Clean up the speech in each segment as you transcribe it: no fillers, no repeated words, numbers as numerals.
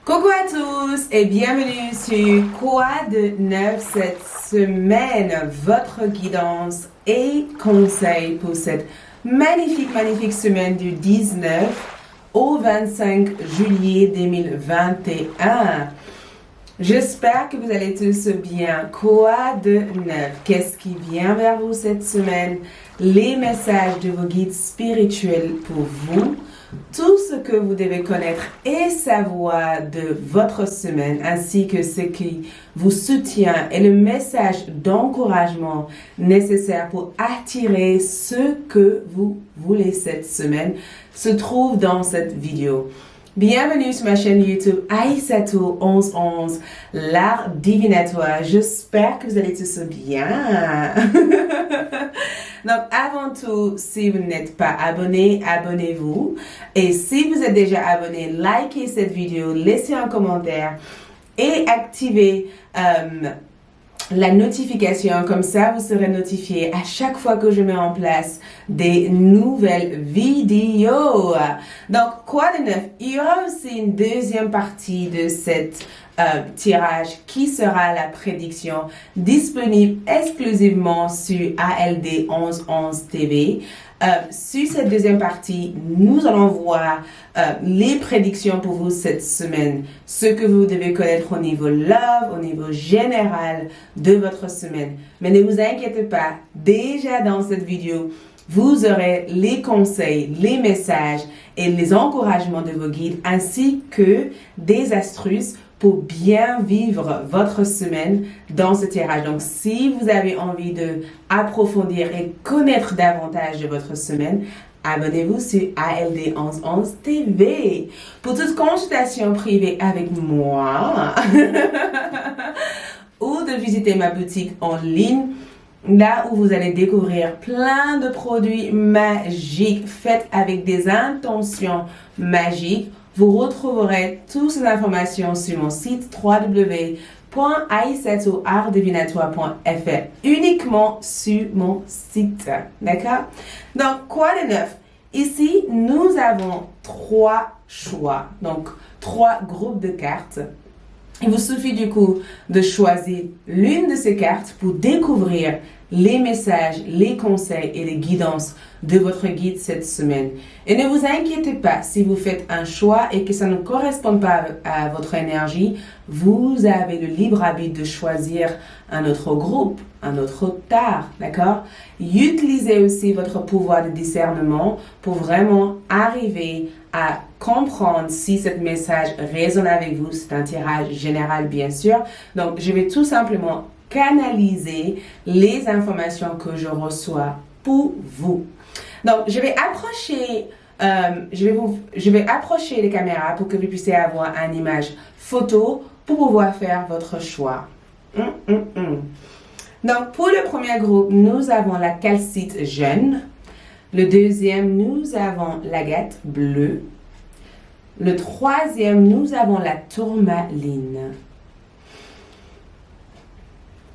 Coucou à tous et bienvenue sur Quoi de neuf cette semaine, votre guidance et conseil pour cette magnifique semaine du 19 au 25 juillet 2021. J'espère que vous allez tous bien. Quoi de neuf? Qu'est-ce qui vient vers vous cette semaine? Les messages de vos guides spirituels pour vous. Tout ce que vous devez connaître et savoir de votre semaine, ainsi que ce qui vous soutient et le message d'encouragement nécessaire pour attirer ce que vous voulez cette semaine, se trouve dans cette vidéo. Bienvenue sur ma chaîne YouTube Aïssatou 1111, l'art divinatoire. J'espère que vous allez tous bien. Donc, avant tout, si vous n'êtes pas abonné, abonnez-vous. Et si vous êtes déjà abonné, likez cette vidéo, laissez un commentaire et activez la notification. Comme ça, vous serez notifié à chaque fois que je mets en place des nouvelles vidéos. Donc, quoi de neuf? Il y aura aussi une deuxième partie de cette tirage qui sera la prédiction disponible exclusivement sur ALD 1111 TV. Sur cette deuxième partie, nous allons voir les prédictions pour vous cette semaine, ce que vous devez connaître au niveau love, au niveau général de votre semaine. Mais ne vous inquiétez pas, déjà dans cette vidéo, vous aurez les conseils, les messages et les encouragements de vos guides, ainsi que des astuces pour bien vivre votre semaine dans ce tirage. Donc, si vous avez envie de approfondir et connaître davantage de votre semaine, abonnez-vous sur ALD 1111 TV. Pour toute consultation privée avec moi ou de visiter ma boutique en ligne, là où vous allez découvrir plein de produits magiques faits avec des intentions magiques. Vous retrouverez toutes ces informations sur mon site www.aïssatouartdivinatoire.fr, uniquement sur mon site. D'accord? Donc, quoi de neuf? Ici, nous avons 3 choix, donc 3 groupes de cartes. Il vous suffit du coup de choisir l'une de ces cartes pour découvrir les messages, les conseils et les guidances de votre guide cette semaine. Et ne vous inquiétez pas si vous faites un choix et que ça ne correspond pas à votre énergie, vous avez le libre arbitre de choisir un autre groupe, un autre tard, d'accord? Utilisez aussi votre pouvoir de discernement pour vraiment arriver à comprendre si ce message résonne avec vous. C'est un tirage général, bien sûr. Donc, je vais tout simplement canaliser les informations que je reçois pour vous. Donc, je vais approcher les caméras pour que vous puissiez avoir une image photo pour pouvoir faire votre choix. Donc, pour le premier groupe, nous avons la calcite jaune. Le deuxième, nous avons l'agate bleue. Le troisième, nous avons la tourmaline.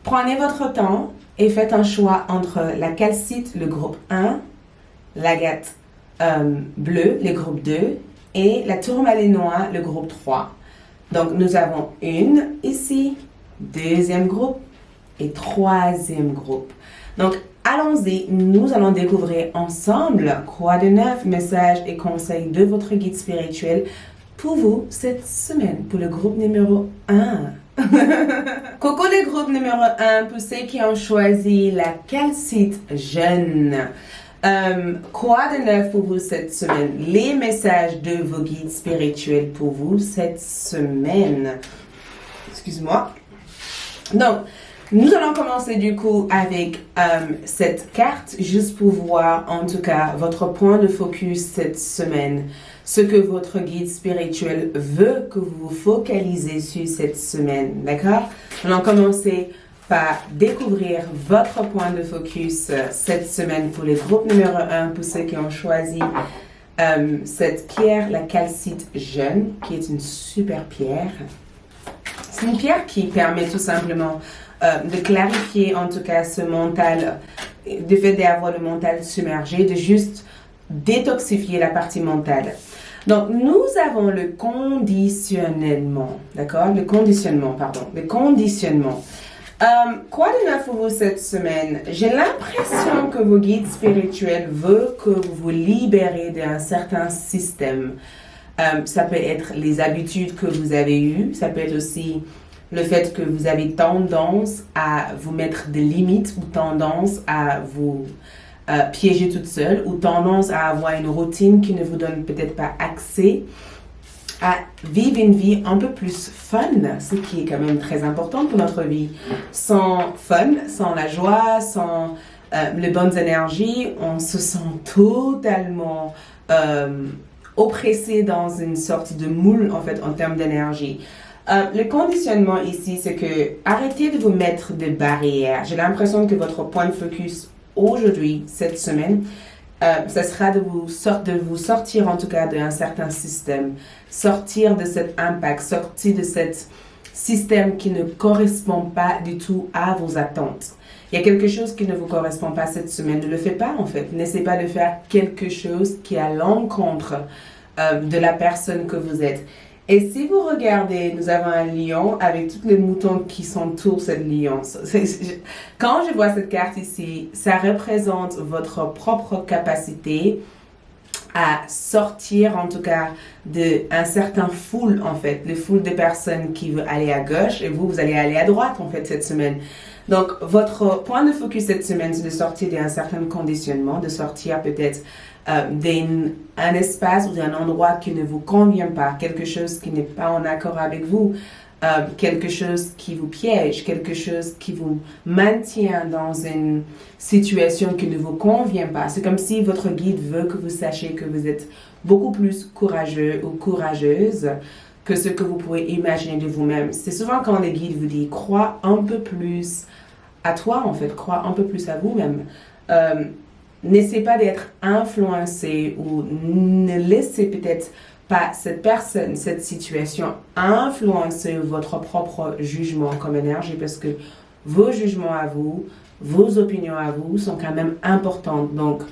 Prenez votre temps et faites un choix entre la calcite, le groupe 1, l'agate bleue, le groupe 2, et la tourmaline noire, le groupe 3. Donc, nous avons une ici, deuxième groupe et troisième groupe. Donc, allons-y, nous allons découvrir ensemble quoi de neuf, messages et conseils de votre guide spirituel pour vous cette semaine, pour le groupe numéro 1. Coucou le groupe numéro 1, pour ceux qui ont choisi la calcite jaune. Quoi de neuf pour vous cette semaine? Les messages de vos guides spirituels pour vous cette semaine. Excuse-moi. Donc, nous allons commencer du coup avec cette carte, juste pour voir en tout cas votre point de focus cette semaine. Ce que votre guide spirituel veut que vous vous focalisez sur cette semaine, d'accord? Nous allons commencer par découvrir votre point de focus cette semaine pour les groupes numéro 1, pour ceux qui ont choisi cette pierre, la calcite jaune, qui est une super pierre. C'est une pierre qui permet tout simplement de clarifier en tout cas ce mental, de fait d'avoir le mental submergé, de juste détoxifier la partie mentale. Donc, nous avons le conditionnement, d'accord? Le conditionnement, pardon. Le conditionnement. Quoi de neuf pour vous cette semaine? J'ai l'impression que vos guides spirituels veulent que vous vous libérez d'un certain système. Ça peut être les habitudes que vous avez eues, ça peut être aussi le fait que vous avez tendance à vous mettre des limites ou tendance à vous piéger toute seule ou tendance à avoir une routine qui ne vous donne peut-être pas accès à vivre une vie un peu plus fun, ce qui est quand même très important pour notre vie. Sans fun, sans la joie, sans les bonnes énergies, on se sent totalement oppressé dans une sorte de moule en fait en termes d'énergie. Le conditionnement ici, c'est que arrêtez de vous mettre des barrières. J'ai l'impression que votre point de focus aujourd'hui, cette semaine, ça sera de vous sortir en tout cas d'un certain système, sortir de cet impact, sortir de cet système qui ne correspond pas du tout à vos attentes. Il y a quelque chose qui ne vous correspond pas cette semaine, ne le faites pas en fait. N'essayez pas de faire quelque chose qui est à l'encontre de la personne que vous êtes. Et si vous regardez, nous avons un lion avec tous les moutons qui s'entourent cette lion. Quand je vois cette carte ici, ça représente votre propre capacité à sortir en tout cas d'un certain foule en fait, le foule de personnes qui veut aller à gauche et vous allez aller à droite en fait cette semaine. Donc votre point de focus cette semaine c'est de sortir d'un certain conditionnement, de sortir peut-être d'un espace ou d'un endroit qui ne vous convient pas, quelque chose qui n'est pas en accord avec vous, quelque chose qui vous piège, quelque chose qui vous maintient dans une situation qui ne vous convient pas. C'est comme si votre guide veut que vous sachiez que vous êtes beaucoup plus courageux ou courageuse que ce que vous pouvez imaginer de vous-même. C'est souvent quand les guides vous disent « crois un peu plus à toi en fait, crois un peu plus à vous-même ». N'essayez pas d'être influencé ou ne laissez peut-être pas cette personne, cette situation influencer votre propre jugement comme énergie parce que vos jugements à vous, vos opinions à vous sont quand même importantes. Donc,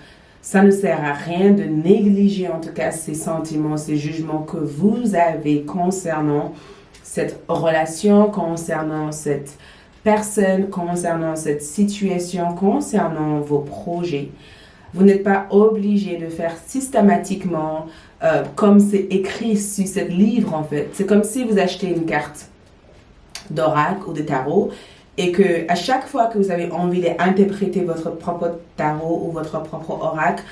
ça ne sert à rien de négliger en tout cas ces sentiments, ces jugements que vous avez concernant cette relation, concernant cette personne, concernant cette situation, concernant vos projets. Vous n'êtes pas obligé de faire systématiquement comme c'est écrit sur ce livre en fait. C'est comme si vous achetez une carte d'oracle ou de tarot et que à chaque fois que vous avez envie d'interpréter votre propre tarot ou votre propre oracle,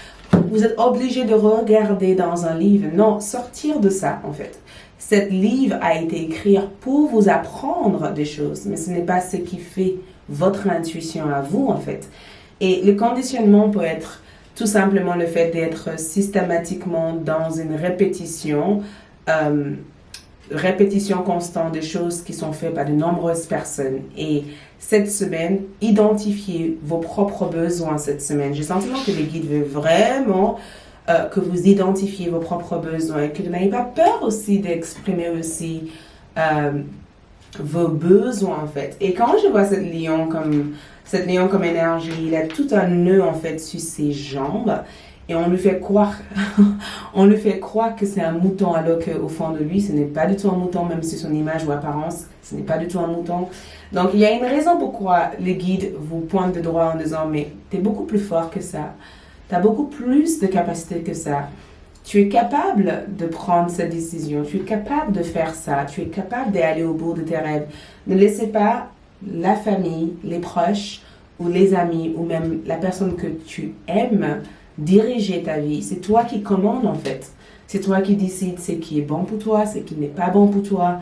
vous êtes obligé de regarder dans un livre. Non, sortir de ça en fait. Cet livre a été écrit pour vous apprendre des choses, mais ce n'est pas ce qui fait votre intuition à vous en fait. Et le conditionnement peut être tout simplement le fait d'être systématiquement dans une répétition constante des choses qui sont faites par de nombreuses personnes. Et cette semaine, identifiez vos propres besoins cette semaine. J'ai le sentiment que les guides veulent vraiment que vous identifiez vos propres besoins et que vous n'ayez pas peur aussi d'exprimer aussi vos besoins en fait. Et quand je vois cette lion comme énergie, il a tout un nœud en fait sur ses jambes et on lui fait croire que c'est un mouton alors qu'au fond de lui ce n'est pas du tout un mouton, même si son image ou apparence ce n'est pas du tout un mouton. Donc il y a une raison pourquoi les guides vous pointent de droit en disant mais t'es beaucoup plus fort que ça, t'as beaucoup plus de capacité que ça. Tu es capable de prendre cette décision, tu es capable de faire ça, tu es capable d'aller au bout de tes rêves. Ne laissez pas la famille, les proches ou les amis ou même la personne que tu aimes diriger ta vie. C'est toi qui commandes en fait. C'est toi qui décides ce qui est bon pour toi, ce qui n'est pas bon pour toi.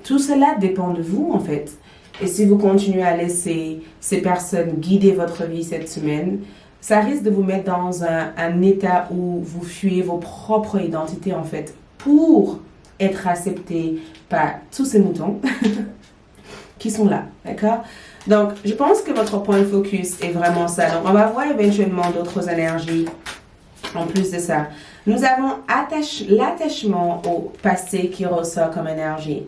Tout cela dépend de vous en fait. Et si vous continuez à laisser ces personnes guider votre vie cette semaine, ça risque de vous mettre dans un état où vous fuyez vos propres identités en fait pour être accepté par tous ces moutons qui sont là, d'accord? Donc, je pense que votre point de focus est vraiment ça. Donc, on va voir éventuellement d'autres énergies en plus de ça. Nous avons l'attachement au passé qui ressort comme énergie.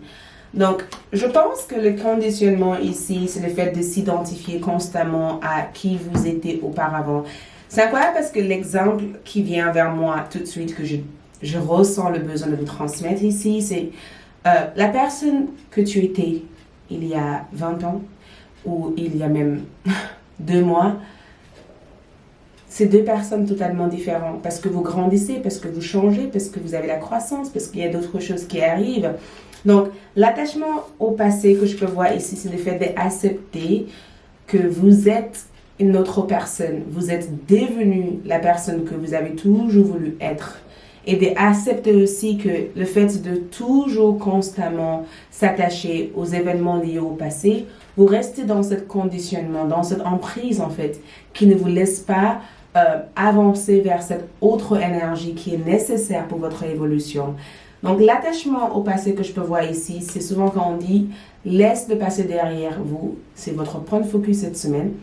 Donc, je pense que le conditionnement ici, c'est le fait de s'identifier constamment à qui vous étiez auparavant. C'est incroyable parce que l'exemple qui vient vers moi tout de suite, que je je ressens le besoin de vous transmettre ici, c'est la personne que tu étais il y a 20 ans ou il y a même 2 mois, c'est 2 personnes totalement différentes parce que vous grandissez, parce que vous changez, parce que vous avez la croissance, parce qu'il y a d'autres choses qui arrivent. Donc, l'attachement au passé que je peux voir ici, c'est le fait d'accepter que vous êtes une autre personne. Vous êtes devenu la personne que vous avez toujours voulu être. Et d'accepter aussi que le fait de toujours constamment s'attacher aux événements liés au passé, vous restez dans ce conditionnement, dans cette emprise en fait, qui ne vous laisse pas avancer vers cette autre énergie qui est nécessaire pour votre évolution. Donc l'attachement au passé que je peux voir ici, c'est souvent quand on dit laisse le passé derrière vous, c'est votre point de focus cette semaine,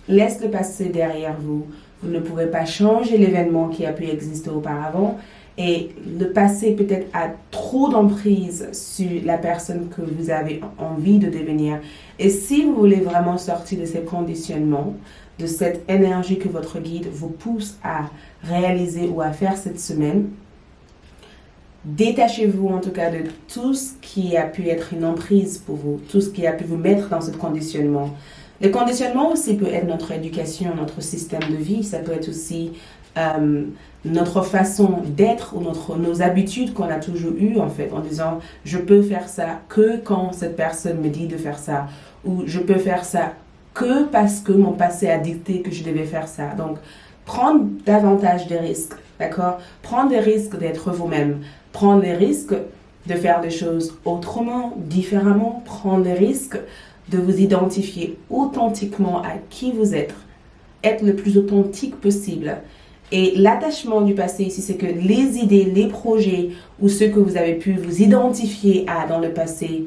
laisse le passé derrière vous, vous ne pouvez pas changer l'événement qui a pu exister auparavant et le passé peut-être a trop d'emprise sur la personne que vous avez envie de devenir. Et si vous voulez vraiment sortir de ces conditionnements, de cette énergie que votre guide vous pousse à réaliser ou à faire cette semaine, détachez-vous en tout cas de tout ce qui a pu être une emprise pour vous, tout ce qui a pu vous mettre dans ce conditionnement. Le conditionnement aussi peut être notre éducation, notre système de vie, ça peut être aussi notre façon d'être ou nos habitudes qu'on a toujours eues en fait, en disant je peux faire ça que quand cette personne me dit de faire ça, ou je peux faire ça que parce que mon passé a dicté que je devais faire ça. Donc, prendre davantage de risques, d'accord? Prendre des risques d'être vous-même, prendre les risques de faire des choses autrement, différemment, prendre les risques de vous identifier authentiquement à qui vous êtes, être le plus authentique possible. Et l'attachement du passé ici, c'est que les idées, les projets ou ceux que vous avez pu vous identifier à dans le passé,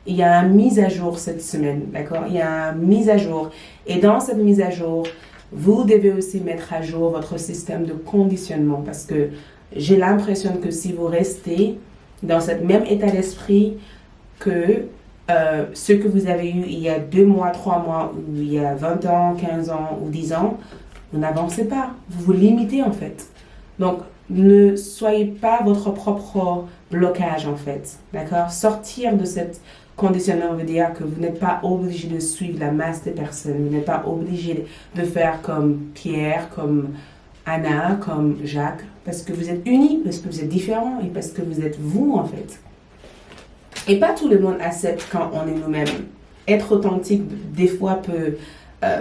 il y a une mise à jour cette semaine, d'accord? Il y a une mise à jour. Et dans cette mise à jour, vous devez aussi mettre à jour votre système de conditionnement parce que j'ai l'impression que si vous restez dans ce même état d'esprit que ce que vous avez eu il y a 2 mois, 3 mois, ou il y a 20 ans, 15 ans ou 10 ans, vous n'avancez pas. Vous vous limitez en fait. Donc, ne soyez pas votre propre blocage en fait. D'accord? Sortir de cette conditionnement veut dire que vous n'êtes pas obligé de suivre la masse des personnes. Vous n'êtes pas obligé de faire comme Pierre, comme Anna, comme Jacques. Parce que vous êtes unis, parce que vous êtes différents et parce que vous êtes vous en fait. Et pas tout le monde accepte quand on est nous-mêmes. Être authentique, des fois, peut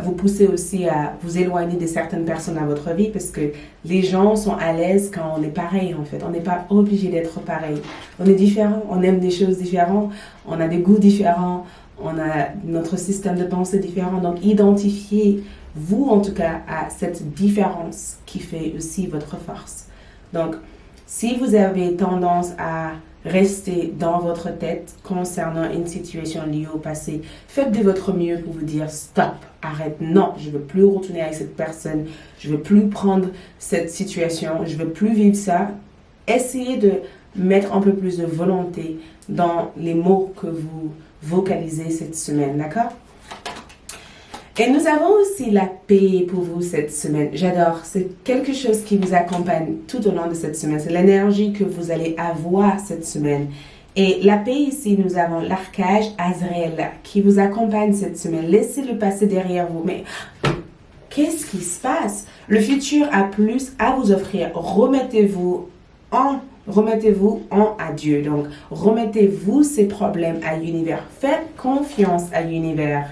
vous pousser aussi à vous éloigner de certaines personnes à votre vie parce que les gens sont à l'aise quand on est pareil, en fait. On n'est pas obligé d'être pareil. On est différent, on aime des choses différentes, on a des goûts différents, on a notre système de pensée différent. Donc, identifiez-vous, en tout cas, à cette différence qui fait aussi votre force. Donc, si vous avez tendance à rester dans votre tête concernant une situation liée au passé, faites de votre mieux pour vous dire stop, arrête, non, je ne veux plus retourner avec cette personne, je ne veux plus prendre cette situation, je ne veux plus vivre ça. Essayez de mettre un peu plus de volonté dans les mots que vous vocalisez cette semaine, d'accord? Et nous avons aussi la paix pour vous cette semaine. J'adore. C'est quelque chose qui vous accompagne tout au long de cette semaine. C'est l'énergie que vous allez avoir cette semaine. Et la paix ici, nous avons l'archange Azraël qui vous accompagne cette semaine. Laissez le passé derrière vous. Mais qu'est-ce qui se passe? Le futur a plus à vous offrir. Remettez-vous à Dieu. Donc, remettez-vous ces problèmes à l'univers. Faites confiance à l'univers.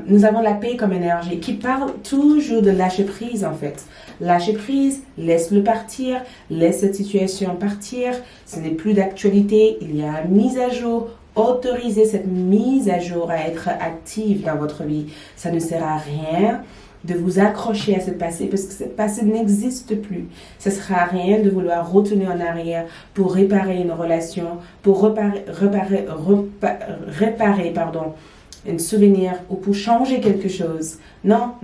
Nous avons la paix comme énergie qui parle toujours de lâcher prise en fait. Lâcher prise, laisse-le partir, laisse cette situation partir, ce n'est plus d'actualité, il y a une mise à jour, autorisez cette mise à jour à être active dans votre vie. Ça ne sert à rien de vous accrocher à ce passé parce que ce passé n'existe plus. Ça ne sert à rien de vouloir retourner en arrière pour réparer une relation, pour réparer un souvenir ou pour changer quelque chose. Non.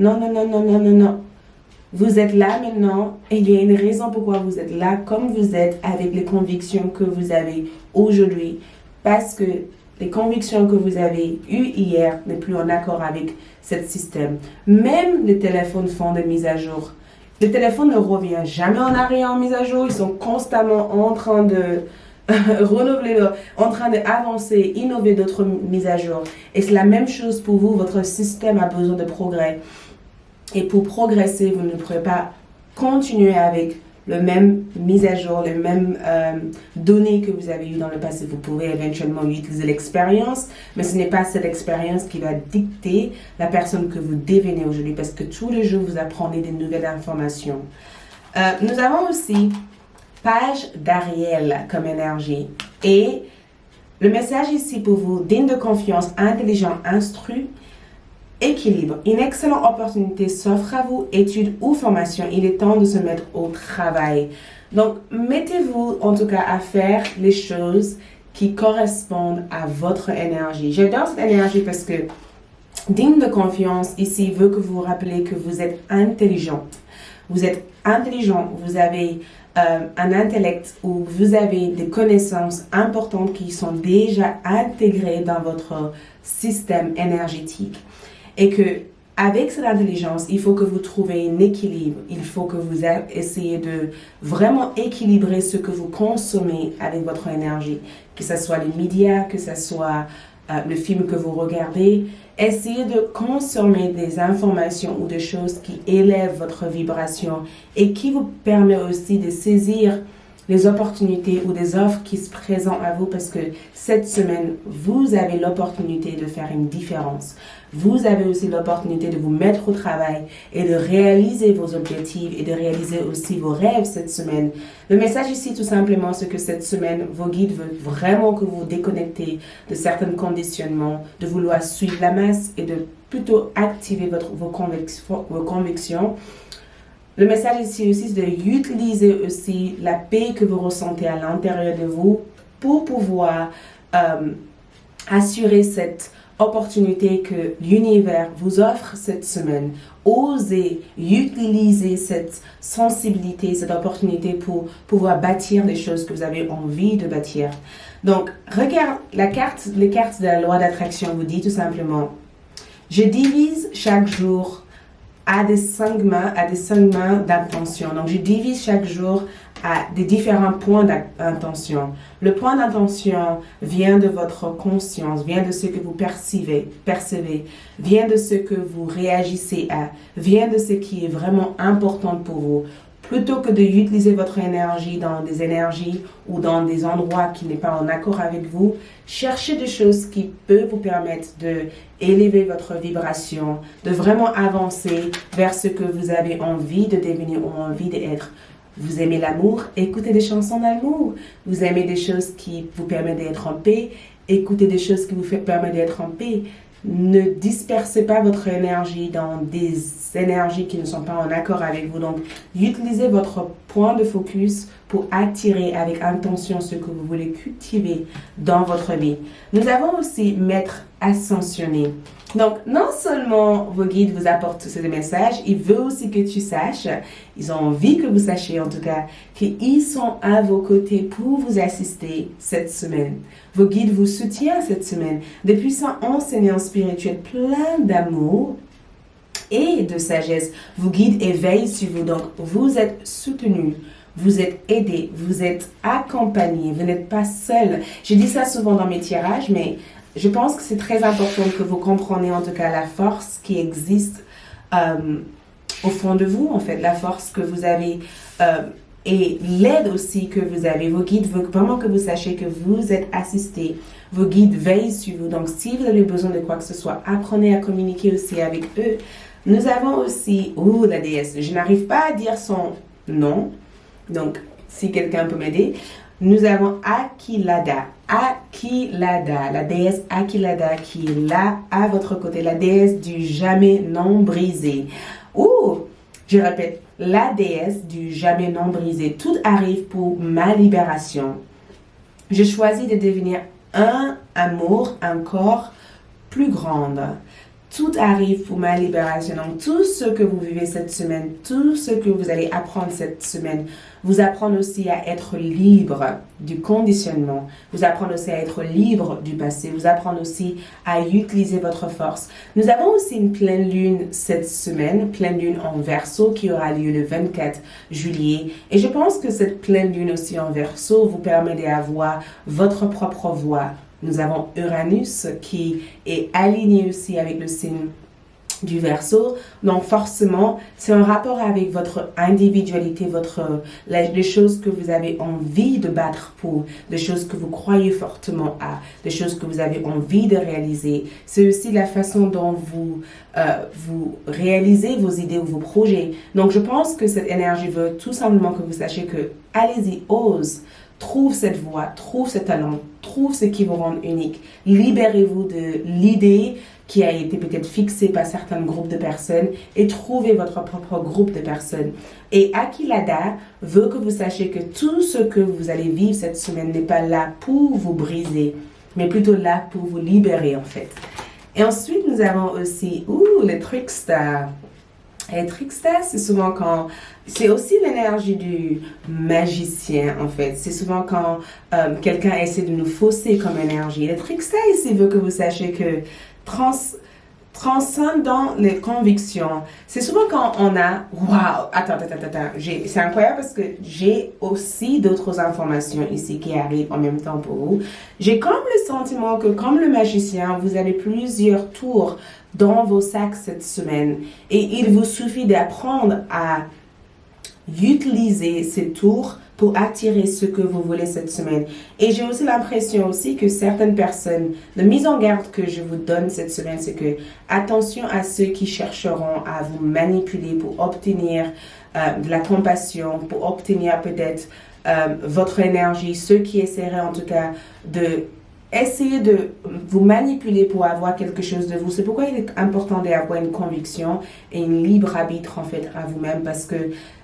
Vous êtes là maintenant et il y a une raison pourquoi vous êtes là comme vous êtes avec les convictions que vous avez aujourd'hui. Parce que les convictions que vous avez eues hier n'est plus en accord avec ce système. Même les téléphones font des mises à jour. Le téléphone ne revient jamais en arrière en mise à jour. Ils sont constamment en train de renouveler, en train d'avancer, innover d'autres mises à jour. Et c'est la même chose pour vous. Votre système a besoin de progrès. Et pour progresser, vous ne pourrez pas continuer avec le même mise à jour, les mêmes données que vous avez eues dans le passé. Vous pouvez éventuellement utiliser l'expérience, mais ce n'est pas cette expérience qui va dicter la personne que vous devenez aujourd'hui, parce que tous les jours, vous apprenez des nouvelles informations. Nous avons aussi page d'Ariel comme énergie. Et le message ici pour vous, digne de confiance, intelligent, instruit, équilibre. Une excellente opportunité s'offre à vous, études ou formation. Il est temps de se mettre au travail. Donc, mettez-vous en tout cas à faire les choses qui correspondent à votre énergie. J'adore cette énergie parce que digne de confiance ici veut que vous vous rappelez que vous êtes intelligente. Vous êtes intelligent, vous avez un intellect ou vous avez des connaissances importantes qui sont déjà intégrées dans votre système énergétique. Et que avec cette intelligence, il faut que vous trouviez un équilibre. Il faut que vous essayez de vraiment équilibrer ce que vous consommez avec votre énergie. Que ce soit les médias, que ce soit le film que vous regardez. Essayez de consommer des informations ou des choses qui élèvent votre vibration et qui vous permettent aussi de saisir les opportunités ou des offres qui se présentent à vous, parce que cette semaine, vous avez l'opportunité de faire une différence. Vous avez aussi l'opportunité de vous mettre au travail et de réaliser vos objectifs et de réaliser aussi vos rêves cette semaine. Le message ici, tout simplement, c'est que cette semaine, vos guides veulent vraiment que vous vous déconnectez de certains conditionnements, de vouloir suivre la masse et de plutôt activer vos convictions. Le message ici aussi, c'est d'utiliser aussi la paix que vous ressentez à l'intérieur de vous pour pouvoir assurer cette opportunité que l'univers vous offre cette semaine. Osez utiliser cette sensibilité, cette opportunité pour pouvoir bâtir les choses que vous avez envie de bâtir. Donc, regarde, les cartes de la loi d'attraction vous dit tout simplement, je divise chaque jour à des segments d'intention. Donc, je divise chaque jour à des différents points d'intention. Le point d'intention vient de votre conscience, vient de ce que vous percevez, vient de ce que vous réagissez à, vient de ce qui est vraiment important pour vous. Plutôt que d'utiliser votre énergie dans des énergies ou dans des endroits qui n'est pas en accord avec vous, cherchez des choses qui peuvent vous permettre d'élever votre vibration, de vraiment avancer vers ce que vous avez envie de devenir ou envie d'être. Vous aimez l'amour, écoutez des chansons d'amour. Vous aimez des choses qui vous permettent d'être en paix, écoutez des choses qui vous permettent d'être en paix. Ne dispersez pas votre énergie dans des énergies qui ne sont pas en accord avec vous. Donc, utilisez votre point de focus pour attirer avec intention ce que vous voulez cultiver dans votre vie. Nous avons aussi Maître ascensionné. Donc, non seulement vos guides vous apportent ce message, ils veulent aussi que tu saches, ils ont envie que vous sachiez en tout cas, qu'ils sont à vos côtés pour vous assister cette semaine. Vos guides vous soutiennent cette semaine. Des puissants enseignants spirituels pleins d'amour et de sagesse vous guident et veillent sur vous. Donc, vous êtes soutenus. Vous êtes aidés, vous êtes accompagnés, vous n'êtes pas seuls. Je dis ça souvent dans mes tirages, mais je pense que c'est très important que vous compreniez en tout cas la force qui existe au fond de vous, en fait, la force que vous avez et l'aide aussi que vous avez. Vos guides veulent vraiment que vous sachiez que vous êtes assistés. Vos guides veillent sur vous. Donc, si vous avez besoin de quoi que ce soit, apprenez à communiquer aussi avec eux. Nous avons aussi, la déesse, je n'arrive pas à dire son nom, donc si quelqu'un peut m'aider. Nous avons Aquilada, la déesse Aquilada qui est là à votre côté, la déesse du jamais non brisé. Je répète, la déesse du jamais non brisé. Tout arrive pour ma libération. Je choisis de devenir un amour encore plus grand. tout arrive pour ma libération. Donc, tout ce que vous vivez cette semaine, tout ce que vous allez apprendre cette semaine, vous apprendre aussi à être libre du conditionnement, vous apprendre aussi à être libre du passé, vous apprendre aussi à utiliser votre force. Nous avons aussi une pleine lune cette semaine, pleine lune en Verseau qui aura lieu le 24 juillet. Et je pense que cette pleine lune aussi en Verseau vous permet d'avoir votre propre voix. Nous avons Uranus qui est aligné aussi avec le signe du Verseau. Donc forcément, c'est un rapport avec votre individualité, les choses que vous avez envie de battre pour, des choses que vous croyez fortement à, des choses que vous avez envie de réaliser. C'est aussi la façon dont vous réalisez vos idées ou vos projets. Donc je pense que cette énergie veut tout simplement que vous sachiez que allez-y, ose. Trouve cette voie, trouve ce talent, trouve ce qui vous rend unique. Libérez-vous de l'idée qui a été peut-être fixée par certains groupes de personnes et trouvez votre propre groupe de personnes. Et Aquilada veut que vous sachiez que tout ce que vous allez vivre cette semaine n'est pas là pour vous briser, mais plutôt là pour vous libérer en fait. Et ensuite, nous avons aussi les tricksters. Et trickster, c'est souvent quand... C'est aussi l'énergie du magicien, en fait. C'est souvent quand quelqu'un essaie de nous fausser comme énergie. Le trickster ici veut que vous sachiez que transcendant les convictions, c'est souvent quand on a... Waouh! Attends. C'est incroyable parce que j'ai aussi d'autres informations ici qui arrivent en même temps pour vous. J'ai comme le sentiment que, comme le magicien, vous avez plusieurs tours dans vos sacs cette semaine. Et il vous suffit d'apprendre à utiliser ces tours pour attirer ce que vous voulez cette semaine. Et j'ai aussi l'impression aussi que certaines personnes, la mise en garde que je vous donne cette semaine, c'est que attention à ceux qui chercheront à vous manipuler pour obtenir de la compassion, pour obtenir peut-être votre énergie, ceux qui essaieraient en tout cas de essayer de vous manipuler pour avoir quelque chose de vous. C'est pourquoi il est important d'avoir une conviction et une libre arbitre en fait à vous-même, parce que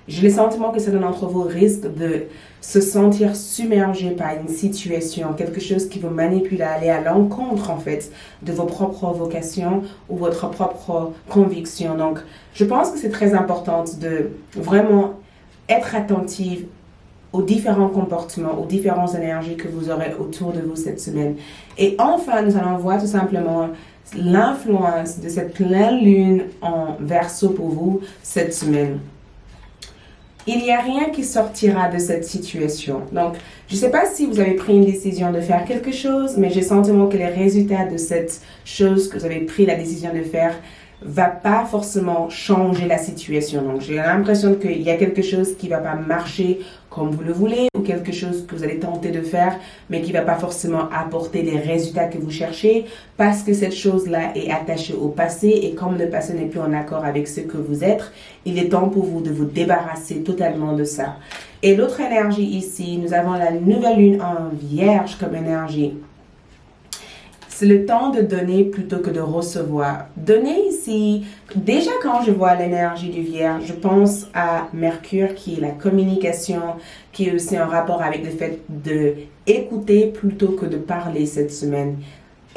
j'ai le sentiment que certains d'entre vous risquent de se sentir submergé par une situation, quelque chose qui vous manipule à aller à l'encontre en fait de vos propres vocations ou votre propre conviction. Donc, je pense que c'est très important de vraiment être attentive aux différents comportements, aux différentes énergies que vous aurez autour de vous cette semaine. Et enfin, nous allons voir tout simplement l'influence de cette pleine lune en Verseau pour vous cette semaine. Il n'y a rien qui sortira de cette situation. Donc, je ne sais pas si vous avez pris une décision de faire quelque chose, mais j'ai le sentiment que les résultats de cette chose que vous avez pris la décision de faire va pas forcément changer la situation. Donc, j'ai l'impression qu'il y a quelque chose qui va pas marcher comme vous le voulez ou quelque chose que vous allez tenter de faire, mais qui va pas forcément apporter les résultats que vous cherchez parce que cette chose-là est attachée au passé et comme le passé n'est plus en accord avec ce que vous êtes, il est temps pour vous de vous débarrasser totalement de ça. Et l'autre énergie ici, nous avons la nouvelle lune en Vierge comme énergie. C'est le temps de donner plutôt que de recevoir. Donner ici, déjà quand je vois l'énergie du Vierge, je pense à Mercure qui est la communication, qui est aussi en rapport avec le fait de écouter plutôt que de parler cette semaine.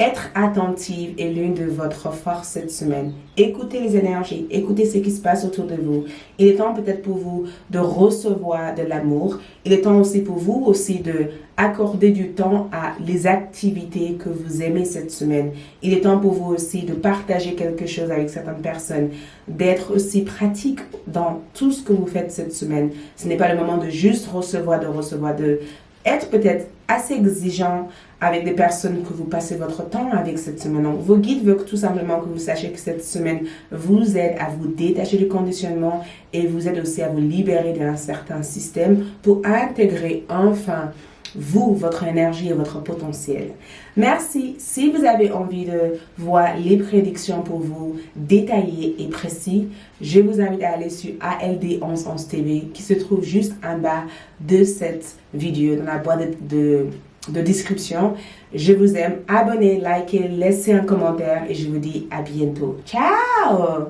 Être attentive est l'une de votre forces cette semaine. Écoutez les énergies, écoutez ce qui se passe autour de vous. Il est temps peut-être pour vous de recevoir de l'amour. Il est temps aussi pour vous aussi de accorder du temps à les activités que vous aimez cette semaine. Il est temps pour vous aussi de partager quelque chose avec certaines personnes, d'être aussi pratique dans tout ce que vous faites cette semaine. Ce n'est pas le moment de juste recevoir, de être peut-être assez exigeant avec des personnes que vous passez votre temps avec cette semaine. Donc, vos guides veulent tout simplement que vous sachiez que cette semaine vous aide à vous détacher du conditionnement et vous aide aussi à vous libérer d'un certain système pour intégrer enfin vous, votre énergie et votre potentiel. Merci. Si vous avez envie de voir les prédictions pour vous détaillées et précises, je vous invite à aller sur ALD1111 TV qui se trouve juste en bas de cette vidéo dans la boîte de description. Je vous aime. Abonnez, likez, laissez un commentaire et je vous dis à bientôt. Ciao!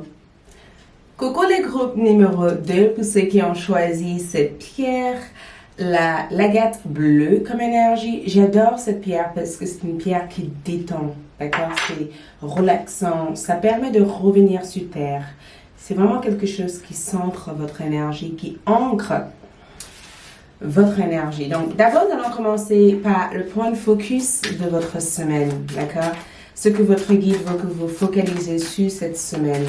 Coucou les groupes numéro 2 pour ceux qui ont choisi cette pierre l'agate bleue comme énergie. J'adore cette pierre parce que c'est une pierre qui détend, d'accord? C'est relaxant, ça permet de revenir sur terre. C'est vraiment quelque chose qui centre votre énergie, qui ancre votre énergie. Donc, d'abord, nous allons commencer par le point de focus de votre semaine, d'accord? Ce que votre guide veut que vous focalisez sur cette semaine.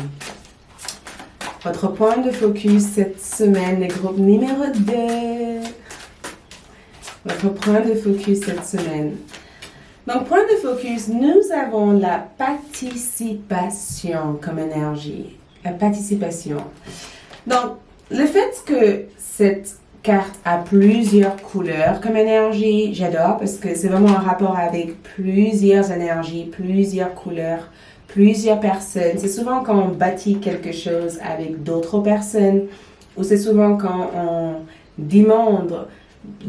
Votre point de focus cette semaine, le groupe numéro 2. Votre point de focus cette semaine. Donc, point de focus, nous avons la participation comme énergie. La participation. Donc, le fait que cette carte a plusieurs couleurs comme énergie, j'adore parce que c'est vraiment un rapport avec plusieurs énergies, plusieurs couleurs, plusieurs personnes. C'est souvent quand on bâtit quelque chose avec d'autres personnes ou c'est souvent quand on demande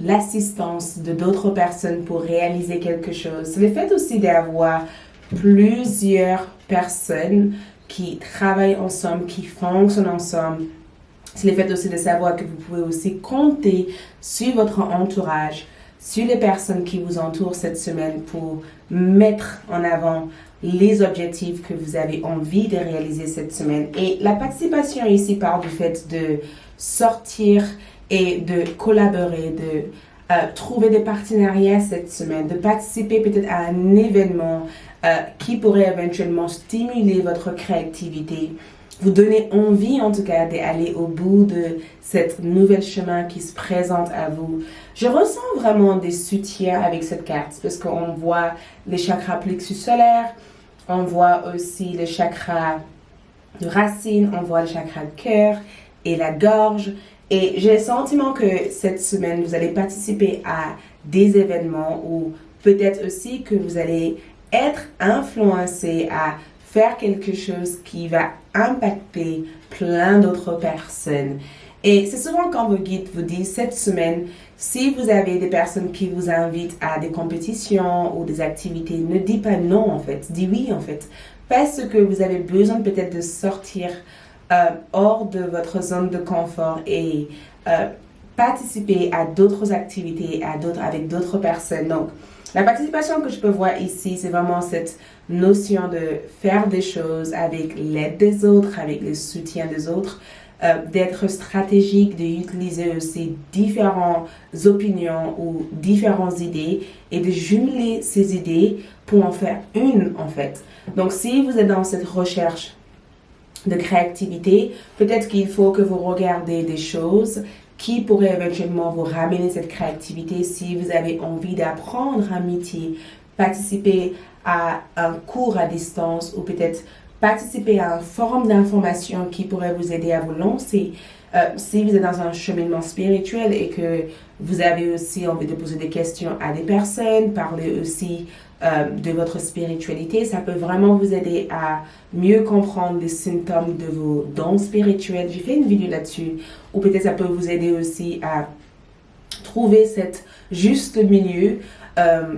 l'assistance de d'autres personnes pour réaliser quelque chose. C'est le fait aussi d'avoir plusieurs personnes qui travaillent ensemble, qui fonctionnent ensemble. C'est le fait aussi de savoir que vous pouvez aussi compter sur votre entourage, sur les personnes qui vous entourent cette semaine pour mettre en avant les objectifs que vous avez envie de réaliser cette semaine. Et la participation ici part du fait de sortir et de collaborer, de trouver des partenariats cette semaine, de participer peut-être à un événement qui pourrait éventuellement stimuler votre créativité, vous donner envie en tout cas d'aller au bout de cette nouvelle chemin qui se présente à vous. Je ressens vraiment des soutiens avec cette carte parce qu'on voit les chakras plexus solaires, on voit aussi le chakra de racine, on voit le chakra de cœur et la gorge. Et j'ai le sentiment que cette semaine, vous allez participer à des événements ou peut-être aussi que vous allez être influencé à faire quelque chose qui va impacter plein d'autres personnes. Et c'est souvent quand vos guides vous disent cette semaine, si vous avez des personnes qui vous invitent à des compétitions ou des activités, ne dites pas non en fait, dis oui en fait. Parce que vous avez besoin peut-être de sortir hors de votre zone de confort et participer à d'autres activités avec d'autres personnes. Donc, la participation que je peux voir ici, c'est vraiment cette notion de faire des choses avec l'aide des autres, avec le soutien des autres, d'être stratégique, d'utiliser aussi différentes opinions ou différentes idées et de jumeler ces idées pour en faire une en fait. Donc, si vous êtes dans cette recherche de créativité, peut-être qu'il faut que vous regardez des choses qui pourraient éventuellement vous ramener cette créativité si vous avez envie d'apprendre un métier, participer à un cours à distance ou peut-être participer à un forum d'information qui pourrait vous aider à vous lancer. Si vous êtes dans un cheminement spirituel et que vous avez aussi envie de poser des questions à des personnes, parler aussi de votre spiritualité, ça peut vraiment vous aider à mieux comprendre les symptômes de vos dons spirituels. J'ai fait une vidéo là-dessus, ou peut-être ça peut vous aider aussi à trouver cette juste milieu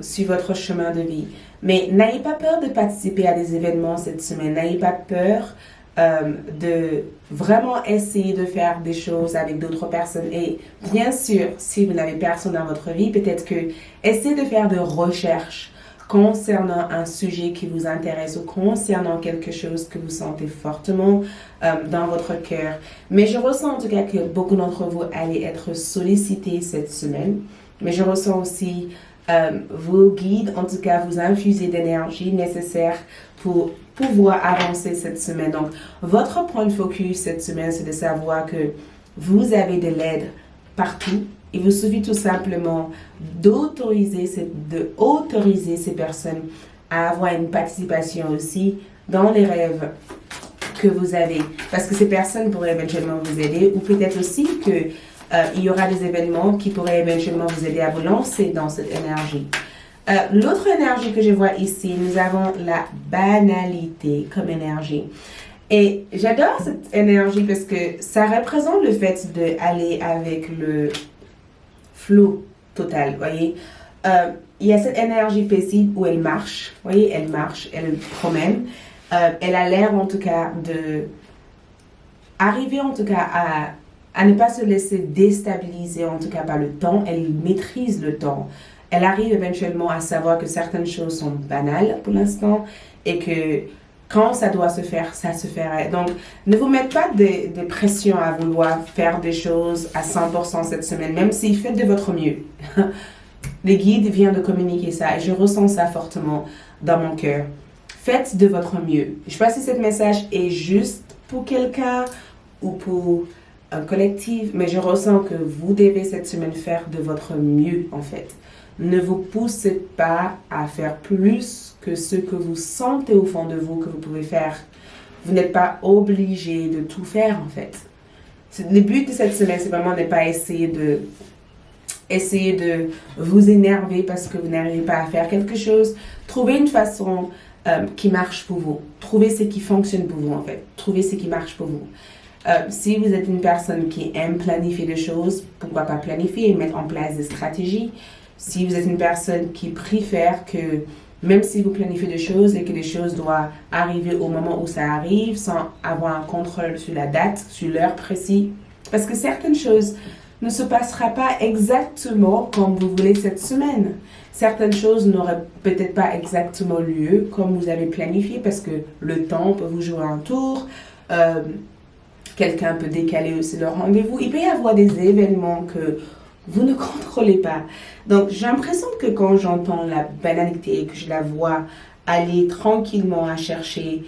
sur votre chemin de vie. Mais n'ayez pas peur de participer à des événements cette semaine, n'ayez pas peur de vraiment essayer de faire des choses avec d'autres personnes. Et bien sûr, si vous n'avez personne dans votre vie, peut-être que essayez de faire des recherches concernant un sujet qui vous intéresse ou concernant quelque chose que vous sentez fortement dans votre cœur. Mais je ressens en tout cas que beaucoup d'entre vous allez être sollicités cette semaine. Mais je ressens aussi vos guides, en tout cas, vous infuser d'énergie nécessaire pour pouvoir avancer cette semaine. Donc, votre point de focus cette semaine, c'est de savoir que vous avez de l'aide partout. Il vous suffit tout simplement d'autoriser ces personnes à avoir une participation aussi dans les rêves que vous avez. Parce que ces personnes pourraient éventuellement vous aider ou peut-être aussi que il y aura des événements qui pourraient éventuellement vous aider à vous lancer dans cette énergie. L'autre énergie que je vois ici, nous avons la banalité comme énergie. Et j'adore cette énergie parce que ça représente le fait d'aller avec le flow total, voyez. Il y a cette énergie paisible où elle marche, voyez, elle marche, elle promène. Elle a l'air en tout cas de arriver en tout cas à à ne pas se laisser déstabiliser, en tout cas par le temps. Elle maîtrise le temps. Elle arrive éventuellement à savoir que certaines choses sont banales pour l'instant et que quand ça doit se faire, ça se ferait. Donc, ne vous mettez pas de pression à vouloir faire des choses à 100% cette semaine, même si faites de votre mieux. Le guide vient de communiquer ça et je ressens ça fortement dans mon cœur. Faites de votre mieux. Je ne sais pas si ce message est juste pour quelqu'un ou pour un collectif, mais je ressens que vous devez cette semaine faire de votre mieux en fait. Ne vous poussez pas à faire plus que ce que vous sentez au fond de vous que vous pouvez faire. Vous n'êtes pas obligé de tout faire en fait. Le but de cette semaine, c'est vraiment de ne pas essayer de vous énerver parce que vous n'arrivez pas à faire quelque chose. Trouvez une façon qui marche pour vous. Trouvez ce qui fonctionne pour vous en fait. Trouvez ce qui marche pour vous. Si vous êtes une personne qui aime planifier des choses, pourquoi pas planifier et mettre en place des stratégies. Si vous êtes une personne qui préfère que même si vous planifiez des choses et que les choses doivent arriver au moment où ça arrive sans avoir un contrôle sur la date, sur l'heure précise, parce que certaines choses ne se passeront pas exactement comme vous voulez cette semaine. Certaines choses n'auraient peut-être pas exactement lieu comme vous avez planifié parce que le temps peut vous jouer un tour. Quelqu'un peut décaler aussi le rendez-vous. Il peut y avoir des événements que vous ne contrôlez pas. Donc, j'ai l'impression que quand j'entends la banalité et que je la vois aller tranquillement à chercher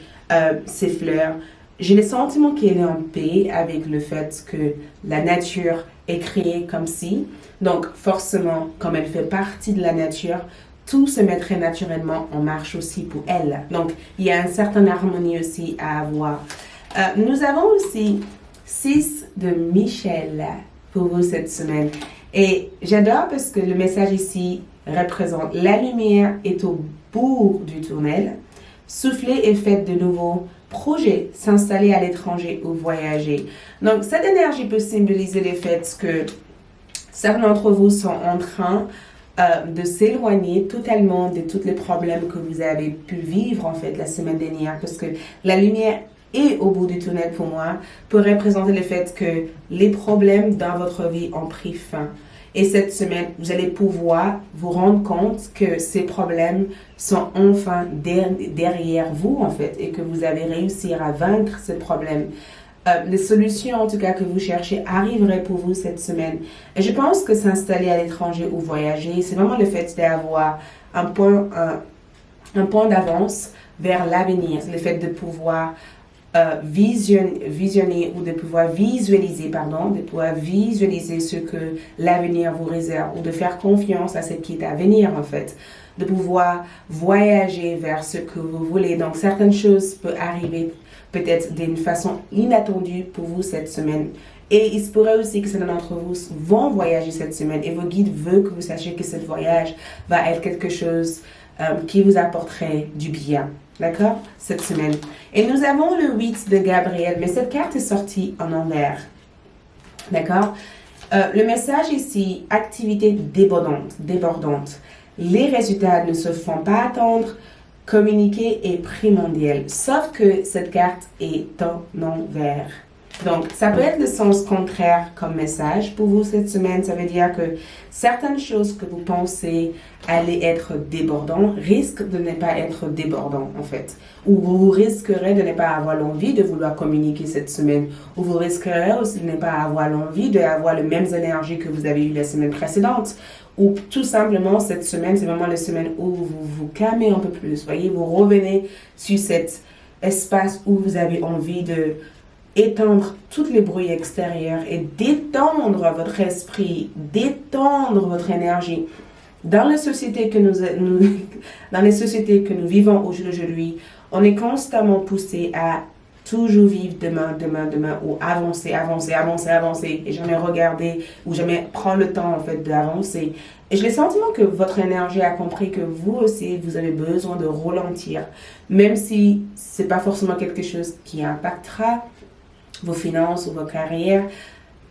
ses fleurs, j'ai le sentiment qu'elle est en paix avec le fait que la nature est créée comme si. Donc, forcément, comme elle fait partie de la nature, tout se mettrait naturellement en marche aussi pour elle. Donc, il y a une certaine harmonie aussi à avoir. Nous avons aussi 6 de Michel pour vous cette semaine. Et j'adore parce que le message ici représente la lumière est au bout du tunnel. Soufflez et faites de nouveaux projets, s'installer à l'étranger ou voyager. Donc, cette énergie peut symboliser le fait que certains d'entre vous sont en train de s'éloigner totalement de tous les problèmes que vous avez pu vivre en fait la semaine dernière. Parce que la lumière et au bout du tunnel pour moi peut représenter le fait que les problèmes dans votre vie ont pris fin. Et cette semaine, vous allez pouvoir vous rendre compte que ces problèmes sont enfin derrière vous en fait et que vous allez réussir à vaincre ces problèmes. Les solutions en tout cas que vous cherchez arriveraient pour vous cette semaine. Et je pense que s'installer à l'étranger ou voyager, c'est vraiment le fait d'avoir un point d'avance vers l'avenir. C'est le fait de pouvoir visionner ou de pouvoir visualiser ce que l'avenir vous réserve ou de faire confiance à ce qui est à venir en fait, de pouvoir voyager vers ce que vous voulez. Donc certaines choses peuvent arriver peut-être d'une façon inattendue pour vous cette semaine. Et il se pourrait aussi que certains d'entre vous vont voyager cette semaine et vos guides veulent que vous sachiez que ce voyage va être quelque chose qui vous apporterait du bien. D'accord? Cette semaine. Et nous avons le 8 de Gabriel, mais cette carte est sortie en envers. D'accord? Le message ici, activité débordante. Les résultats ne se font pas attendre. Communiquer est primordial. Sauf que cette carte est en envers. Donc, ça peut être le sens contraire comme message pour vous cette semaine. Ça veut dire que certaines choses que vous pensez aller être débordantes risquent de ne pas être débordantes en fait. Ou vous risquerez de ne pas avoir l'envie de vouloir communiquer cette semaine. Ou vous risquerez aussi de ne pas avoir l'envie d'avoir les mêmes énergies que vous avez eues la semaine précédente. Ou tout simplement, cette semaine, c'est vraiment la semaine où vous vous calmez un peu plus. Voyez, vous revenez sur cet espace où vous avez envie de éteindre tous les bruits extérieurs et détendre votre esprit, détendre votre énergie. Dans les sociétés que dans les sociétés que nous vivons aujourd'hui, on est constamment poussé à toujours vivre demain, ou avancer, et jamais regarder, ou jamais prendre le temps, en fait, d'avancer. Et j'ai le sentiment que votre énergie a compris que vous aussi, vous avez besoin de ralentir, même si c'est pas forcément quelque chose qui impactera vos finances ou vos carrières.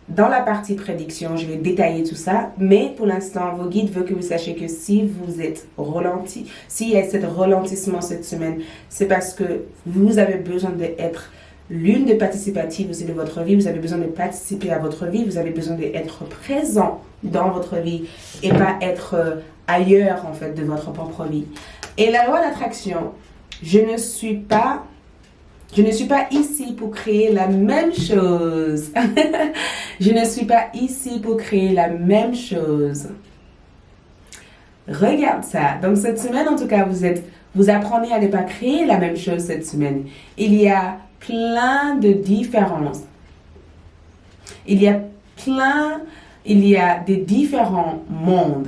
Dans la partie prédiction, je vais détailler tout ça, mais pour l'instant, vos guides veulent que vous sachiez que si vous êtes ralenti, s'il y a ce ralentissement cette semaine, c'est parce que vous avez besoin d'être lune de participative aussi de votre vie. Vous avez besoin de participer à votre vie. Vous avez besoin d'être présent dans votre vie et pas être ailleurs, en fait, de votre propre vie. Et la loi d'attraction, je ne suis pas ici pour créer la même chose. Je ne suis pas ici pour créer la même chose. Regarde ça. Donc cette semaine, en tout cas, vous apprenez à ne pas créer la même chose cette semaine. Il y a plein de différences. Il y a des différents mondes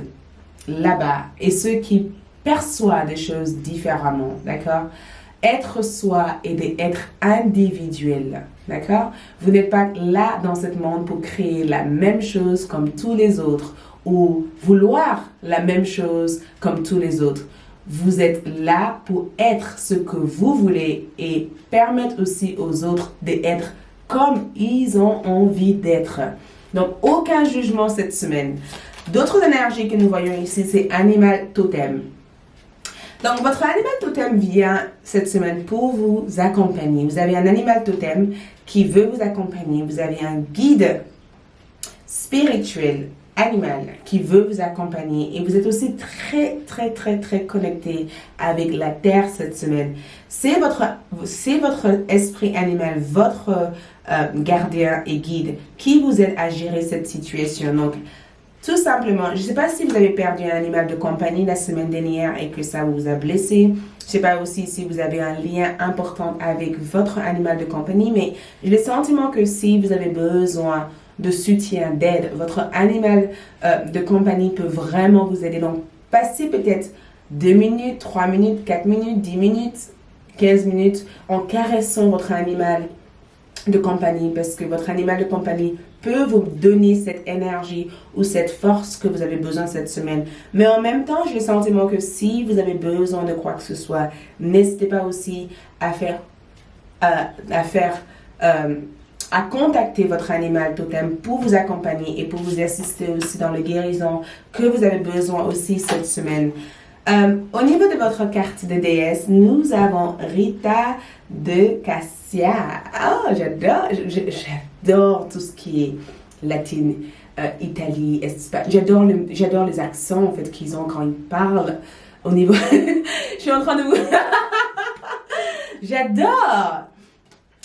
là-bas et ceux qui perçoivent des choses différemment, d'accord? Être soi et d'être individuel, d'accord? Vous n'êtes pas là dans ce monde pour créer la même chose comme tous les autres ou vouloir la même chose comme tous les autres. Vous êtes là pour être ce que vous voulez et permettre aussi aux autres d'être comme ils ont envie d'être. Donc, aucun jugement cette semaine. D'autres énergies que nous voyons ici, c'est animal totem. Donc, votre animal totem vient cette semaine pour vous accompagner. Vous avez un animal totem qui veut vous accompagner. Vous avez un guide spirituel animal qui veut vous accompagner et vous êtes aussi très connecté avec la terre cette semaine. C'est votre esprit animal, votre gardien et guide qui vous aide à gérer cette situation. Donc, tout simplement, je ne sais pas si vous avez perdu un animal de compagnie la semaine dernière et que ça vous a blessé. Je ne sais pas aussi si vous avez un lien important avec votre animal de compagnie, mais j'ai le sentiment que si vous avez besoin de soutien, d'aide, votre animal de compagnie peut vraiment vous aider. Donc, passez peut-être 2 minutes, 3 minutes, 4 minutes, 10 minutes, 15 minutes en caressant votre animal de compagnie parce que votre animal de compagnie peut vous donner cette énergie ou cette force que vous avez besoin cette semaine. Mais en même temps, j'ai le sentiment que si vous avez besoin de quoi que ce soit, n'hésitez pas aussi à contacter votre animal totem pour vous accompagner et pour vous assister aussi dans la guérison que vous avez besoin aussi cette semaine. Au niveau de votre carte de déesse, nous avons Rita de Cassia. Oh, j'adore tout ce qui est latine, Italie, Espagne. J'adore les accents en fait qu'ils ont quand ils parlent. Au niveau, je suis en train de vous. J'adore.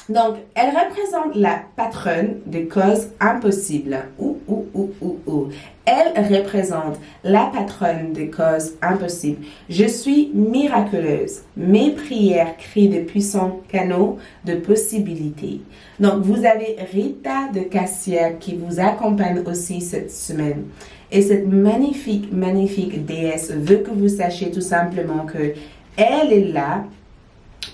Donc, elle représente la patronne des causes impossibles. Elle représente la patronne des causes impossibles. Je suis miraculeuse. Mes prières créent de puissants canaux de possibilités. Donc, vous avez Rita de Cassia qui vous accompagne aussi cette semaine. Et cette magnifique déesse veut que vous sachiez tout simplement que elle est là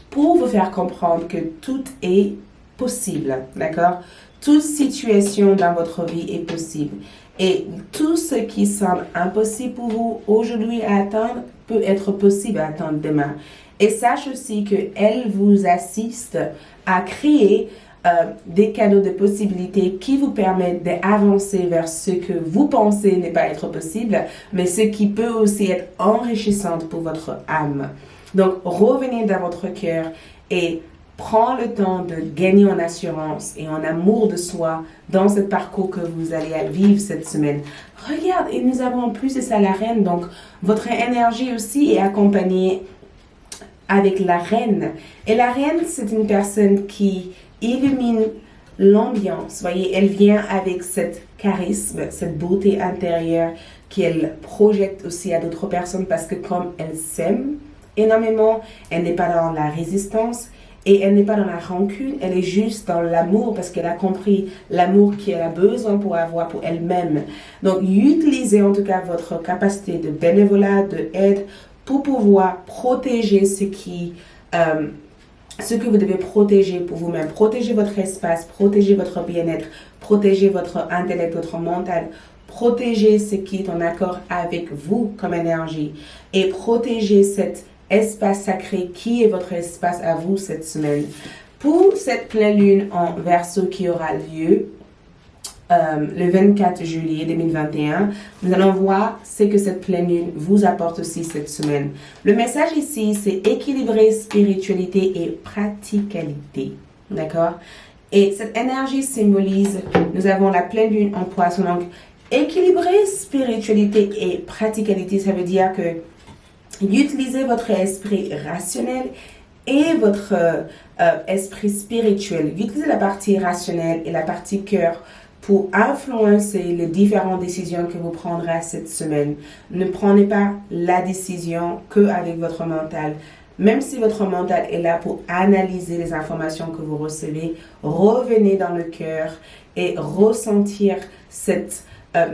pour vous faire comprendre que tout est possible, d'accord? Toute situation dans votre vie est possible. Et tout ce qui semble impossible pour vous aujourd'hui à atteindre peut être possible à atteindre demain. Et sache aussi qu'elle vous assiste à créer des canaux de possibilités qui vous permettent d'avancer vers ce que vous pensez ne pas être possible, mais ce qui peut aussi être enrichissant pour votre âme. Donc, revenez dans votre cœur et prends le temps de gagner en assurance et en amour de soi dans ce parcours que vous allez vivre cette semaine. Regarde, et nous avons en plus de ça la reine. Donc, votre énergie aussi est accompagnée avec la reine. Et la reine, c'est une personne qui illumine l'ambiance. Voyez, elle vient avec cette charisme, cette beauté intérieure qu'elle projette aussi à d'autres personnes parce que comme elle s'aime énormément, elle n'est pas dans la résistance et elle n'est pas dans la rancune, elle est juste dans l'amour parce qu'elle a compris l'amour qu'elle a besoin pour avoir pour elle-même. Donc, utilisez en tout cas votre capacité de bénévolat, de aide pour pouvoir protéger ce que vous devez protéger pour vous-même. Protéger votre espace, protéger votre bien-être, protéger votre intellect, votre mental, protéger ce qui est en accord avec vous comme énergie et protéger cet espace sacré qui est votre espace à vous cette semaine. Pour cette pleine lune en Verseau qui aura lieu le 24 juillet 2021, nous allons voir ce que cette pleine lune vous apporte aussi cette semaine. Le message ici, c'est équilibrer spiritualité et praticalité. D'accord? Et cette énergie symbolise, nous avons la pleine lune en poisson. Donc, équilibrer spiritualité et praticalité, ça veut dire que utilisez votre esprit rationnel et votre esprit spirituel. Utilisez la partie rationnelle et la partie cœur pour influencer les différentes décisions que vous prendrez cette semaine. Ne prenez pas la décision qu'avec votre mental. Même si votre mental est là pour analyser les informations que vous recevez, revenez dans le cœur et ressentir cette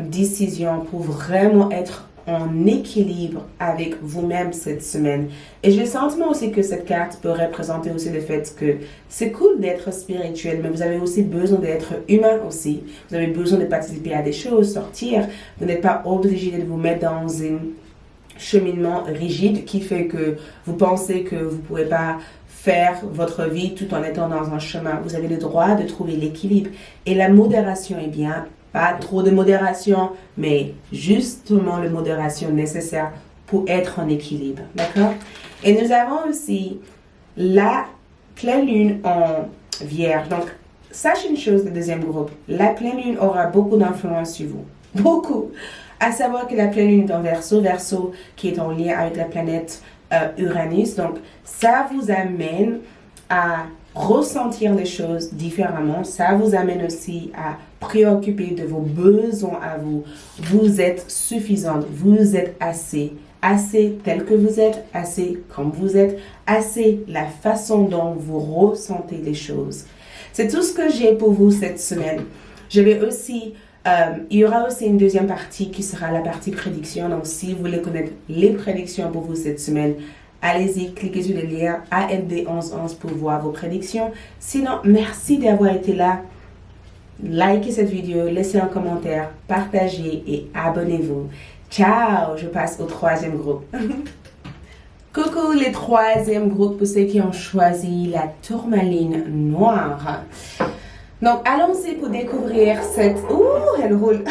décision pour vraiment être en équilibre avec vous-même cette semaine. Et j'ai le sentiment aussi que cette carte peut représenter aussi le fait que c'est cool d'être spirituel, mais vous avez aussi besoin d'être humain aussi. Vous avez besoin de participer à des choses, sortir. Vous n'êtes pas obligé de vous mettre dans un cheminement rigide qui fait que vous pensez que vous ne pouvez pas faire votre vie tout en étant dans un chemin. Vous avez le droit de trouver l'équilibre. Et la modération est bien. Pas trop de modération, mais justement la modération nécessaire pour être en équilibre. D'accord? Et nous avons aussi la pleine lune en vierge. Donc, sachez une chose, le deuxième groupe. La pleine lune aura beaucoup d'influence sur vous. Beaucoup. À savoir que la pleine lune est en Verseau. Verseau qui est en lien avec la planète Uranus. Donc, ça vous amène à ressentir les choses différemment. Ça vous amène aussi à préoccuper de vos besoins à vous. Vous êtes suffisante. Vous êtes assez. Assez tel que vous êtes. Assez comme vous êtes. Assez la façon dont vous ressentez les choses. C'est tout ce que j'ai pour vous cette semaine. Je vais aussi... il y aura aussi une deuxième partie qui sera la partie prédiction. Donc, si vous voulez connaître les prédictions pour vous cette semaine, allez-y, cliquez sur le lien ALD1111 pour voir vos prédictions. Sinon, merci d'avoir été là. Likez cette vidéo, laissez un commentaire, partagez et abonnez-vous. Ciao, je passe au troisième groupe. Coucou les troisième groupe pour ceux qui ont choisi la tourmaline noire. Donc, allons-y pour découvrir cette... Ouh, elle roule.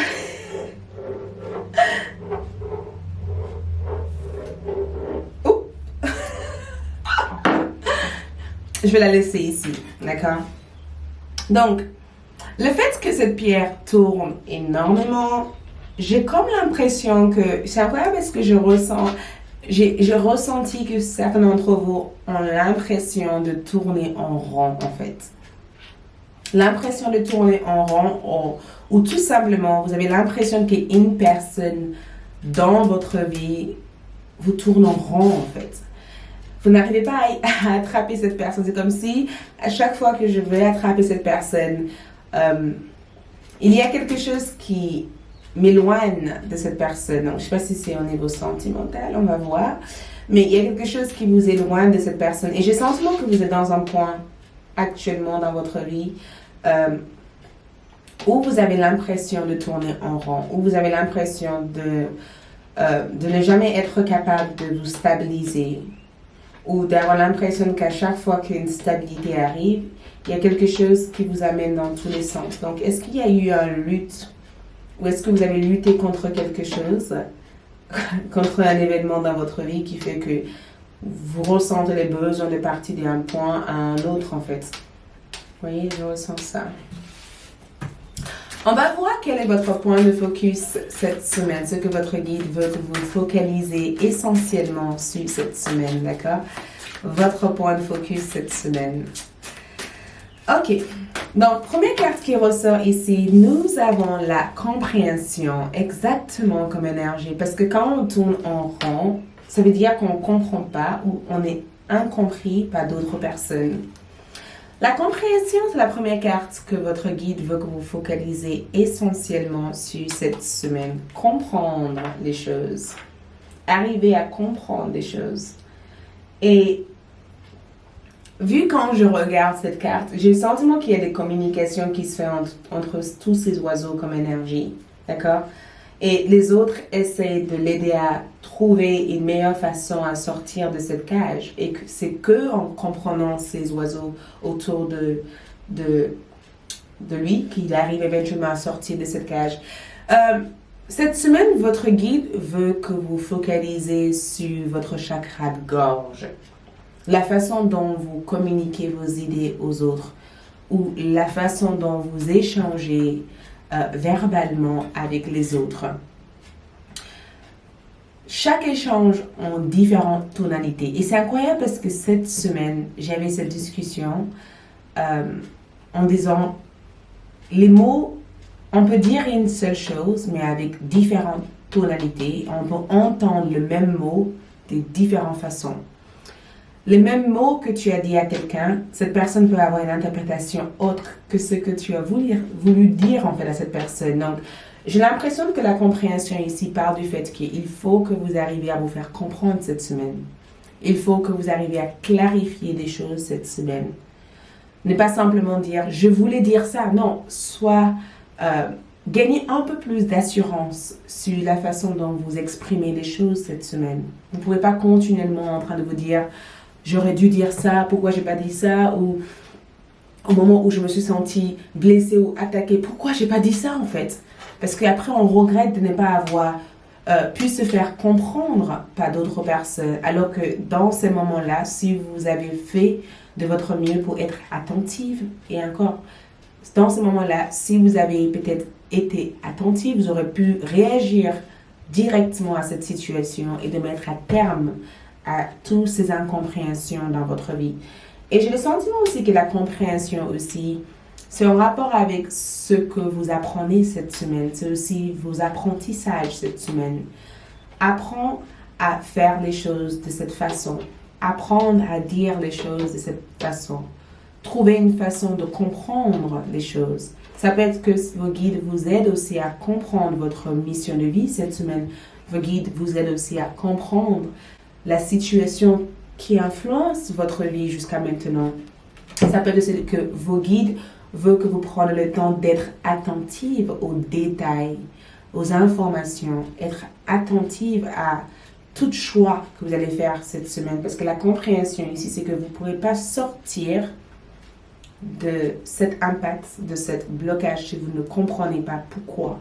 Ouh. Je vais la laisser ici, d'accord? Donc, le fait que cette pierre tourne énormément, j'ai comme l'impression que... C'est incroyable parce que je ressens... J'ai ressenti que certains d'entre vous ont l'impression de tourner en rond, en fait. L'impression de tourner en rond ou tout simplement, vous avez l'impression qu'une personne dans votre vie vous tourne en rond, en fait. Vous n'arrivez pas à attraper cette personne. C'est comme si, à chaque fois que je vais attraper cette personne, il y a quelque chose qui m'éloigne de cette personne. Donc, je ne sais pas si c'est au niveau sentimental, on va voir. Mais il y a quelque chose qui vous éloigne de cette personne. Et j'ai le sentiment que vous êtes dans un point actuellement dans votre vie où vous avez l'impression de tourner en rond, où vous avez l'impression de ne jamais être capable de vous stabiliser, ou d'avoir l'impression qu'à chaque fois qu'une stabilité arrive, il y a quelque chose qui vous amène dans tous les sens. Donc, est-ce qu'il y a eu une lutte, ou est-ce que vous avez lutté contre quelque chose, contre un événement dans votre vie qui fait que vous ressentez les besoins de partir d'un point à un autre, en fait? Vous voyez, je ressens ça. On va voir quel est votre point de focus cette semaine, ce que votre guide veut que vous focalisez essentiellement sur cette semaine, d'accord? Votre point de focus cette semaine. Ok, donc première carte qui ressort ici, nous avons la compréhension, exactement comme énergie, parce que quand on tourne en rond, ça veut dire qu'on ne comprend pas ou on est incompris par d'autres personnes. La compréhension, c'est la première carte que votre guide veut que vous focalisez essentiellement sur cette semaine. Comprendre les choses. Arriver à comprendre les choses. Et vu quand je regarde cette carte, j'ai le sentiment qu'il y a des communications qui se font entre tous ces oiseaux comme énergie. D'accord? Et les autres essayent de l'aider à trouver une meilleure façon à sortir de cette cage. Et c'est que en comprenant ces oiseaux autour de lui qu'il arrive éventuellement à sortir de cette cage. Cette semaine, votre guide veut que vous focalisez sur votre chakra de gorge. La façon dont vous communiquez vos idées aux autres. ou la façon dont vous échangez verbalement avec les autres. Chaque échange a différentes tonalités. Et c'est incroyable parce que cette semaine, j'avais cette discussion en disant, les mots, on peut dire une seule chose, mais avec différentes tonalités. On peut entendre le même mot de différentes façons. Les mêmes mots que tu as dit à quelqu'un, cette personne peut avoir une interprétation autre que ce que tu as voulu dire en fait à cette personne. Donc, j'ai l'impression que la compréhension ici part du fait qu'il faut que vous arriviez à vous faire comprendre cette semaine. Il faut que vous arriviez à clarifier des choses cette semaine. Ne pas simplement dire « je voulais dire ça ». Non, soit gagner un peu plus d'assurance sur la façon dont vous exprimez les choses cette semaine. Vous ne pouvez pas continuellement en train de vous dire « j'aurais dû dire ça, pourquoi j'ai pas dit ça » ou au moment où je me suis sentie blessée ou attaquée, pourquoi j'ai pas dit ça en fait? Parce qu'après, on regrette de ne pas avoir pu se faire comprendre par d'autres personnes. Alors que dans ces moments-là, si vous avez fait de votre mieux pour être attentive, et encore, dans ces moments-là, si vous avez peut-être été attentive, vous aurez pu réagir directement à cette situation et de mettre à terme à toutes ces incompréhensions dans votre vie. Et j'ai le sentiment aussi que la compréhension aussi, c'est en rapport avec ce que vous apprenez cette semaine. C'est aussi vos apprentissages cette semaine. Apprends à faire les choses de cette façon. Apprendre à dire les choses de cette façon. Trouver une façon de comprendre les choses. Ça peut être que vos guides vous aident aussi à comprendre votre mission de vie cette semaine. Vos guides vous aident aussi à comprendre la situation qui influence votre vie jusqu'à maintenant. Ça peut être que vos guides veulent que vous preniez le temps d'être attentive aux détails, aux informations, être attentive à tout choix que vous allez faire cette semaine. Parce que la compréhension ici, c'est que vous ne pourrez pas sortir de cet impact, de cet blocage si vous ne comprenez pas pourquoi.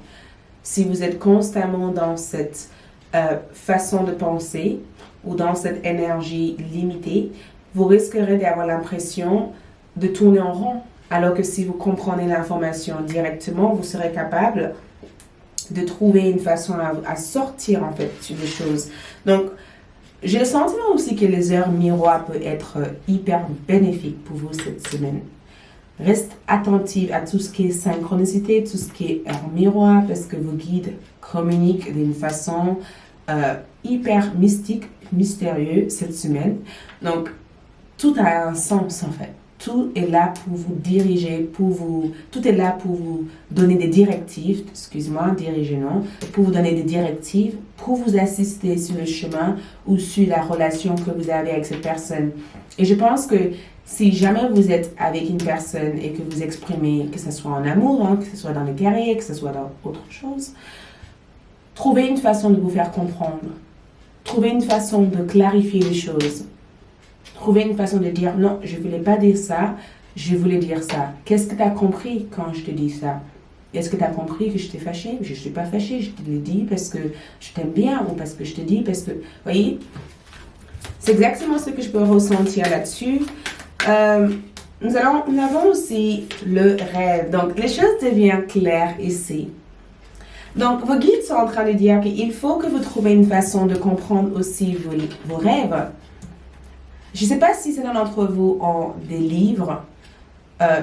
Si vous êtes constamment dans cette façon de penser ou dans cette énergie limitée, vous risquerez d'avoir l'impression de tourner en rond. Alors que si vous comprenez l'information directement, vous serez capable de trouver une façon à sortir en fait sur les choses. Donc, j'ai le sentiment aussi que les heures miroirs peuvent être hyper bénéfiques pour vous cette semaine. Reste attentive à tout ce qui est synchronicité, tout ce qui est heure miroir, parce que vos guides communiquent d'une façon hyper mystique, mystérieuse cette semaine. Donc, tout a un sens en fait. Tout est là pour vous diriger, tout est là pour vous donner des directives, diriger non, pour vous donner des directives, pour vous assister sur le chemin ou sur la relation que vous avez avec cette personne. Et je pense que si jamais vous êtes avec une personne et que vous exprimez, que ce soit en amour, que ce soit dans le carrière, que ce soit dans autre chose, trouvez une façon de vous faire comprendre. Trouvez une façon de clarifier les choses. Trouvez une façon de dire non, je ne voulais pas dire ça, je voulais dire ça. Qu'est-ce que tu as compris quand je te dis ça? Est-ce que tu as compris que je t'ai fâché? Je ne suis pas fâchée, je te l'ai dit parce que je t'aime bien ou parce que je te dis, parce que... Vous voyez? C'est exactement ce que je peux ressentir là-dessus. Nous avons aussi le rêve. Donc, les choses deviennent claires ici. Donc, vos guides sont en train de dire qu'il faut que vous trouviez une façon de comprendre aussi vos rêves. Je ne sais pas si certains d'entre vous ont des livres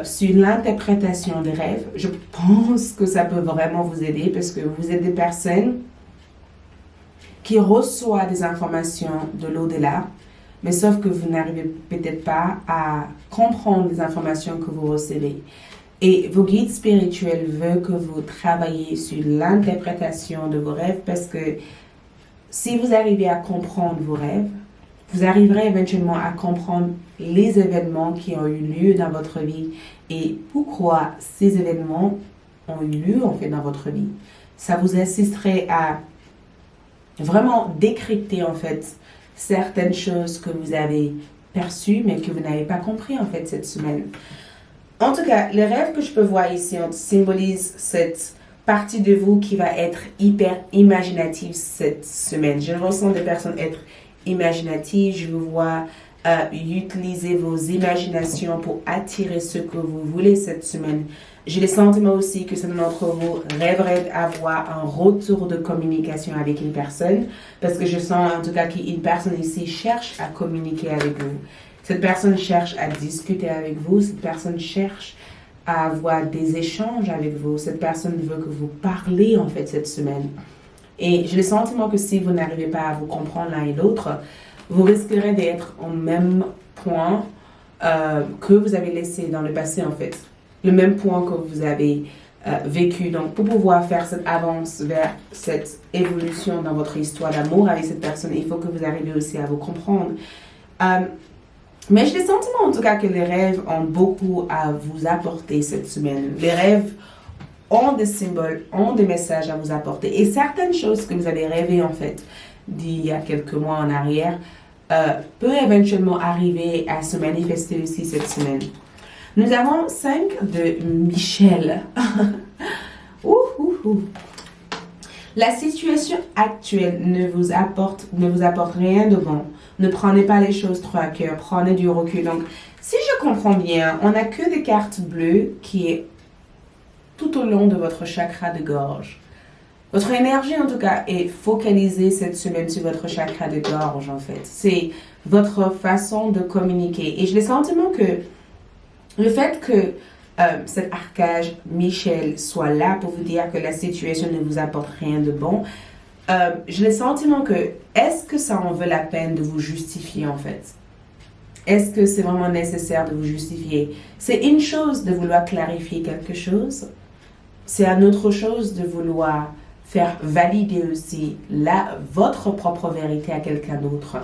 sur l'interprétation des rêves. Je pense que ça peut vraiment vous aider parce que vous êtes des personnes qui reçoivent des informations de l'au-delà, mais sauf que vous n'arrivez peut-être pas à comprendre les informations que vous recevez. Et vos guides spirituels veulent que vous travaillez sur l'interprétation de vos rêves parce que si vous arrivez à comprendre vos rêves, vous arriverez éventuellement à comprendre les événements qui ont eu lieu dans votre vie et pourquoi ces événements ont eu lieu en fait dans votre vie. Ça vous assisterait à vraiment décrypter en fait certaines choses que vous avez perçues mais que vous n'avez pas compris en fait cette semaine. En tout cas, les rêves que je peux voir ici symbolisent cette partie de vous qui va être hyper imaginative cette semaine. Je ressens des personnes être imaginatives, je vous vois Utilisez vos imaginations pour attirer ce que vous voulez cette semaine. J'ai le sentiment aussi que certains d'entre vous rêveraient d'avoir un retour de communication avec une personne, parce que je sens en tout cas qu'une personne ici cherche à communiquer avec vous. Cette personne cherche à discuter avec vous, cette personne cherche à avoir des échanges avec vous, cette personne veut que vous parlez en fait cette semaine. Et j'ai le sentiment que si vous n'arrivez pas à vous comprendre l'un et l'autre, vous risquerez d'être au même point que vous avez laissé dans le passé en fait. Le même point que vous avez vécu. Donc, pour pouvoir faire cette avance vers cette évolution dans votre histoire d'amour avec cette personne, il faut que vous arriviez aussi à vous comprendre. Mais j'ai le sentiment en tout cas que les rêves ont beaucoup à vous apporter cette semaine. Les rêves ont des symboles, ont des messages à vous apporter. Et certaines choses que vous avez rêvées en fait d'il y a quelques mois en arrière peut éventuellement arriver à se manifester aussi cette semaine. Nous avons 5 de Michel. La situation actuelle ne vous apporte rien de bon. Ne prenez pas les choses trop à cœur, prenez du recul. Donc, si je comprends bien, on n'a que des cartes bleues qui est tout au long de votre chakra de gorge. Votre énergie, en tout cas, est focalisée cette semaine sur votre chakra de gorge, en fait. C'est votre façon de communiquer. Et j'ai le sentiment que le fait que cet archange Michel soit là pour vous dire que la situation ne vous apporte rien de bon, j'ai le sentiment que, est-ce que ça en vaut la peine de vous justifier, en fait? Est-ce que c'est vraiment nécessaire de vous justifier? C'est une chose de vouloir clarifier quelque chose. C'est une autre chose de vouloir faire valider aussi votre propre vérité à quelqu'un d'autre.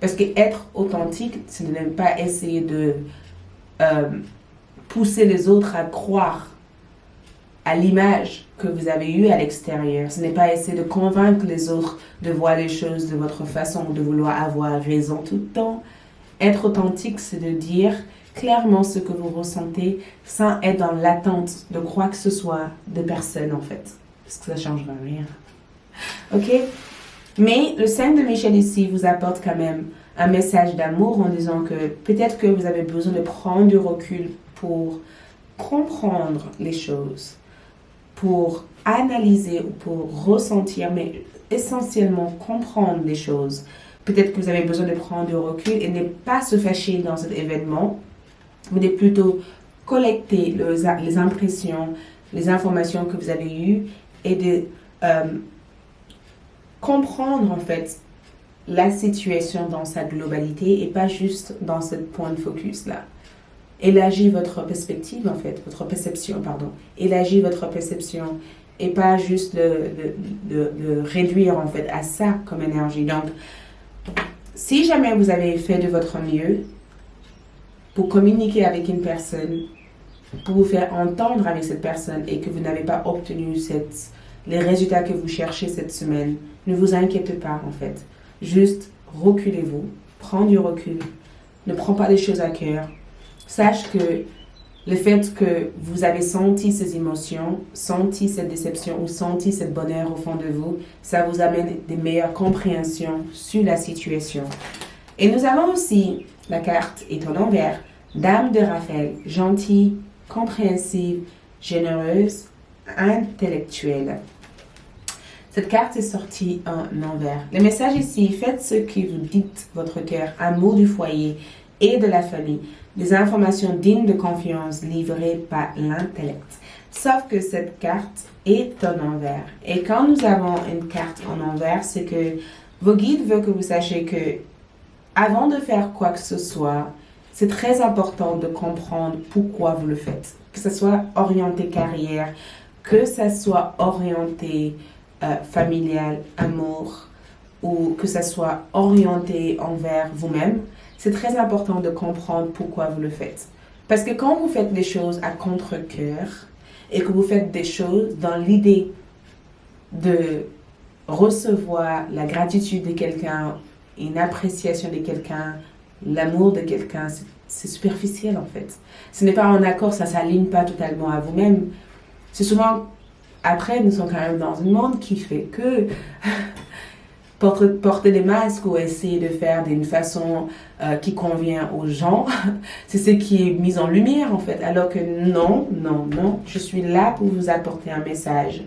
Parce que être authentique, ce n'est pas essayer de pousser les autres à croire à l'image que vous avez eue à l'extérieur. Ce n'est pas essayer de convaincre les autres de voir les choses de votre façon, de vouloir avoir raison tout le temps. Être authentique, c'est de dire clairement ce que vous ressentez sans être dans l'attente de quoi que ce soit de personne en fait. Parce que ça ne changera rien. Ok? Mais le 5 de Michel ici vous apporte quand même un message d'amour en disant que peut-être que vous avez besoin de prendre du recul pour comprendre les choses, pour analyser ou pour ressentir, mais essentiellement comprendre les choses. Peut-être que vous avez besoin de prendre du recul et ne pas se fâcher dans cet événement, mais de plutôt collecter les impressions, les informations que vous avez eues et de comprendre en fait la situation dans sa globalité et pas juste dans ce point de focus-là. Élargir votre perspective en fait, votre perception, pardon. Élargir votre perception et pas juste le réduire en fait à ça comme énergie. Donc, si jamais vous avez fait de votre mieux pour communiquer avec une personne, pour vous faire entendre avec cette personne et que vous n'avez pas obtenu les résultats que vous cherchez cette semaine, ne vous inquiétez pas en fait. Juste reculez-vous, prends du recul, ne prends pas les choses à cœur. Sache que le fait que vous avez senti ces émotions, senti cette déception ou senti ce bonheur au fond de vous, ça vous amène des meilleures compréhensions sur la situation. Et nous avons aussi la carte est en envers, Dame de Raphaël, gentille, compréhensive, généreuse, intellectuelle. Cette carte est sortie en envers. Le message ici, faites ce qui vous dicte votre cœur, amour du foyer et de la famille. Des informations dignes de confiance livrées par l'intellect. Sauf que cette carte est en envers. Et quand nous avons une carte en envers, c'est que vos guides veulent que vous sachiez que avant de faire quoi que ce soit, c'est très important de comprendre pourquoi vous le faites. Que ce soit orienté carrière, que ce soit orienté familial, amour, ou que ce soit orienté envers vous-même. C'est très important de comprendre pourquoi vous le faites. Parce que quand vous faites les choses à contre-cœur et que vous faites des choses dans l'idée de recevoir la gratitude de quelqu'un, une appréciation de quelqu'un, l'amour de quelqu'un, c'est superficiel en fait. Ce n'est pas en accord, ça ne s'aligne pas totalement à vous-même. C'est souvent, après, nous sommes quand même dans un monde qui fait que porter des masques ou essayer de faire d'une façon qui convient aux gens. C'est ce qui est mis en lumière en fait. Alors que non, non, non, je suis là pour vous apporter un message.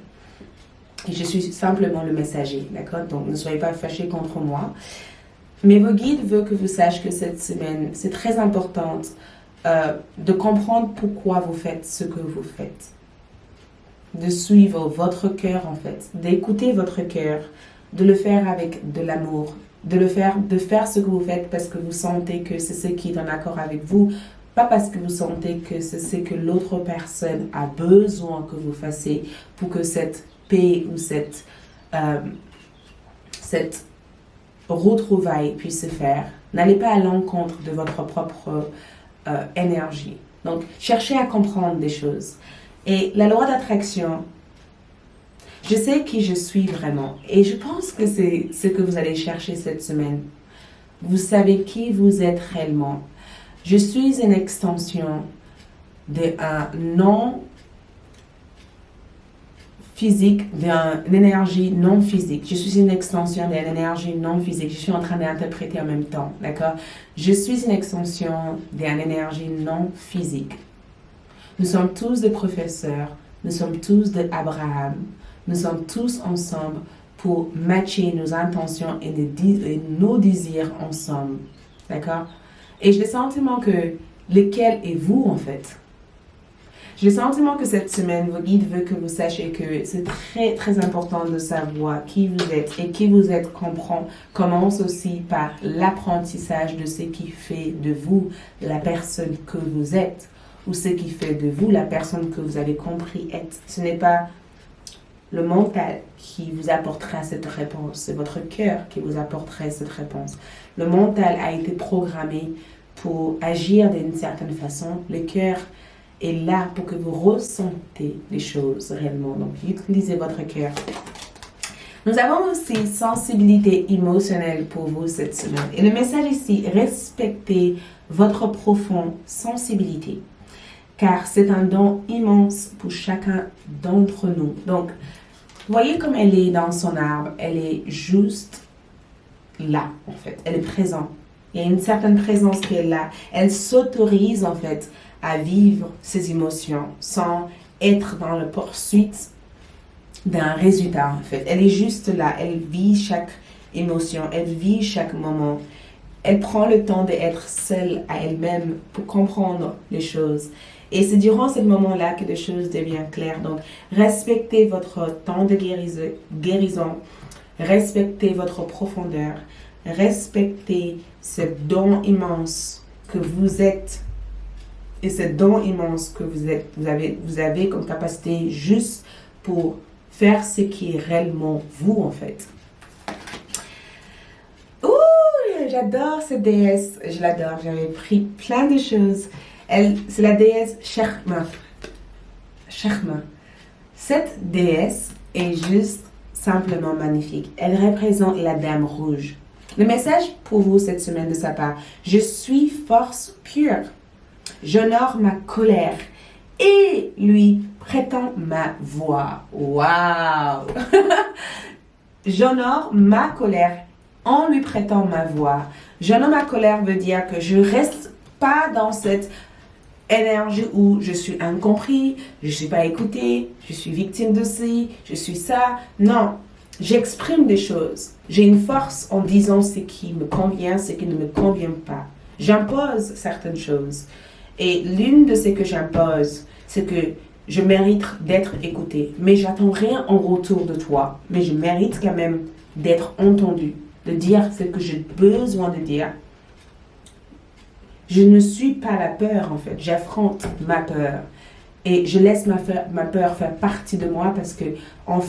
Et je suis simplement le messager, d'accord? Donc ne soyez pas fâchés contre moi. Mais vos guides veulent que vous sachiez que cette semaine, c'est très important de comprendre pourquoi vous faites ce que vous faites. De suivre votre cœur en fait, d'écouter votre cœur, de le faire avec de l'amour, de faire ce que vous faites parce que vous sentez que c'est ce qui est en accord avec vous, pas parce que vous sentez que c'est ce que l'autre personne a besoin que vous fassiez pour que cette paix ou cette retrouvaille puisse se faire. N'allez pas à l'encontre de votre propre énergie. Donc, cherchez à comprendre des choses. Et la loi d'attraction, je sais qui je suis vraiment. Et je pense que c'est ce que vous allez chercher cette semaine. Vous savez qui vous êtes réellement. Je suis une extension d'un non physique, d'une énergie non physique. Je suis une extension d'une énergie non physique. Je suis en train d'interpréter en même temps, d'accord? Je suis une extension d'une énergie non physique. Nous sommes tous des professeurs, nous sommes tous d'Abraham, nous sommes tous ensemble pour matcher nos intentions et nos désirs ensemble, d'accord? Et j'ai le sentiment que, lequel est vous en fait? J'ai le sentiment que cette semaine, vos guides veulent que vous sachiez que c'est très très important de savoir qui vous êtes. Et qui vous êtes commence aussi par l'apprentissage de ce qui fait de vous la personne que vous êtes. Ou ce qui fait de vous la personne que vous avez compris être. Ce n'est pas le mental qui vous apportera cette réponse, c'est votre cœur qui vous apportera cette réponse. Le mental a été programmé pour agir d'une certaine façon. Le cœur est là pour que vous ressentez les choses réellement. Donc, utilisez votre cœur. Nous avons aussi sensibilité émotionnelle pour vous cette semaine. Et le message ici, respectez votre profonde sensibilité. Car c'est un don immense pour chacun d'entre nous. Donc, voyez comme elle est dans son arbre. Elle est juste là, en fait. Elle est présente. Il y a une certaine présence qui est là. Elle s'autorise, en fait, à vivre ses émotions sans être dans la poursuite d'un résultat, en fait. Elle est juste là. Elle vit chaque émotion. Elle vit chaque moment. Elle prend le temps d'être seule à elle-même pour comprendre les choses. Et c'est durant ce moment-là que les choses deviennent claires. Donc, respectez votre temps de guérison. Respectez votre profondeur. Respectez ce don immense que vous êtes. Et ce don immense que vous avez comme capacité juste pour faire ce qui est réellement vous, en fait. Ouh, j'adore cette déesse. Je l'adore. J'avais pris plein de choses. C'est la déesse Sherma. Cette déesse est juste simplement magnifique. Elle représente la Dame Rouge. Le message pour vous cette semaine de sa part, je suis force pure. J'honore ma colère et lui prétend ma voix. Waouh! J'honore ma colère en lui prêtant ma voix. J'honore ma colère veut dire que je reste pas dans cette énergie où je suis incompris, je suis pas écouté, je suis victime de ci, je suis ça. Non, j'exprime des choses. J'ai une force en disant ce qui me convient, ce qui ne me convient pas. J'impose certaines choses. Et l'une de ce que j'impose, c'est que je mérite d'être écouté. Mais j'attends rien en retour de toi. Mais je mérite quand même d'être entendu, de dire ce que j'ai besoin de dire. Je ne suis pas la peur, en fait. J'affronte ma peur. Et je laisse ma peur faire partie de moi parce que en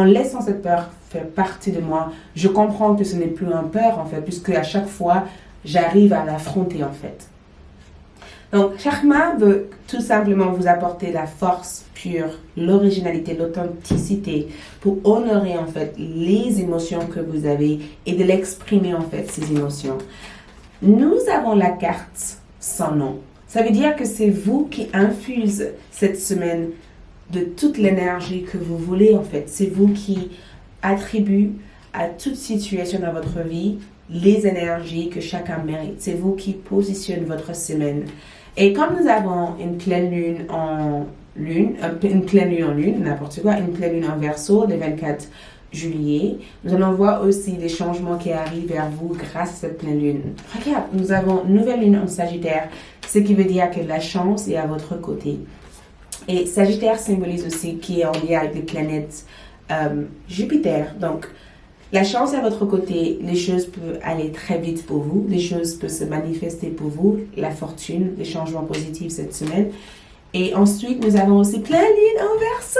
laissant cette peur faire partie de moi, je comprends que ce n'est plus une peur, en fait, puisque à chaque fois, j'arrive à l'affronter, en fait. Donc, Sherma veut tout simplement vous apporter la force pure, l'originalité, l'authenticité pour honorer, en fait, les émotions que vous avez et de l'exprimer, en fait, ces émotions. Nous avons la carte sans nom. Ça veut dire que c'est vous qui infuse cette semaine de toute l'énergie que vous voulez, en fait. C'est vous qui attribue à toute situation dans votre vie les énergies que chacun mérite. C'est vous qui positionnez votre semaine. Et comme nous avons une pleine lune en lune, n'importe quoi, une pleine lune en Verseau le 24 juillet, nous allons voir aussi des changements qui arrivent vers vous grâce à cette pleine lune. Regarde, nous avons une nouvelle lune en Sagittaire, ce qui veut dire que la chance est à votre côté. Et Sagittaire symbolise aussi qui est en lien avec les planètes Jupiter. Donc, la chance est à votre côté, les choses peuvent aller très vite pour vous, les choses peuvent se manifester pour vous, la fortune, les changements positifs cette semaine. Et ensuite, nous avons aussi plein lune en Verseau.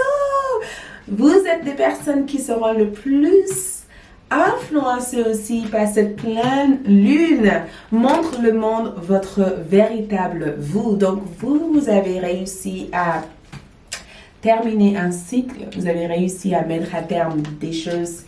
Vous êtes des personnes qui seront le plus influencées aussi par cette pleine lune. Montre le monde votre véritable vous. Donc, vous avez réussi à terminer un cycle, vous avez réussi à mettre à terme des choses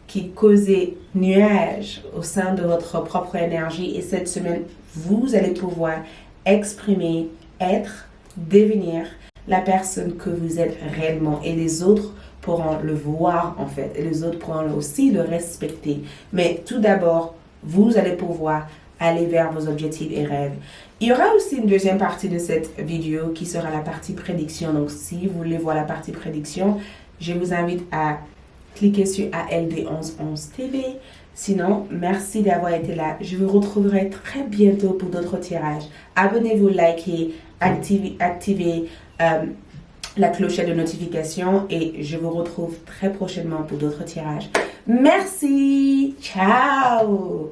qui causaient nuages au sein de votre propre énergie. Et cette semaine, vous allez pouvoir exprimer, être, devenir la personne que vous êtes réellement. Et les autres pourront le voir en fait. Et les autres pourront aussi le respecter. Mais tout d'abord, vous allez pouvoir aller vers vos objectifs et rêves. Il y aura aussi une deuxième partie de cette vidéo qui sera la partie prédiction. Donc, si vous voulez voir la partie prédiction, je vous invite à cliquez sur ALD1111 TV. Sinon, merci d'avoir été là. Je vous retrouverai très bientôt pour d'autres tirages. Abonnez-vous, likez, activez la clochette de notification et je vous retrouve très prochainement pour d'autres tirages. Merci. Ciao.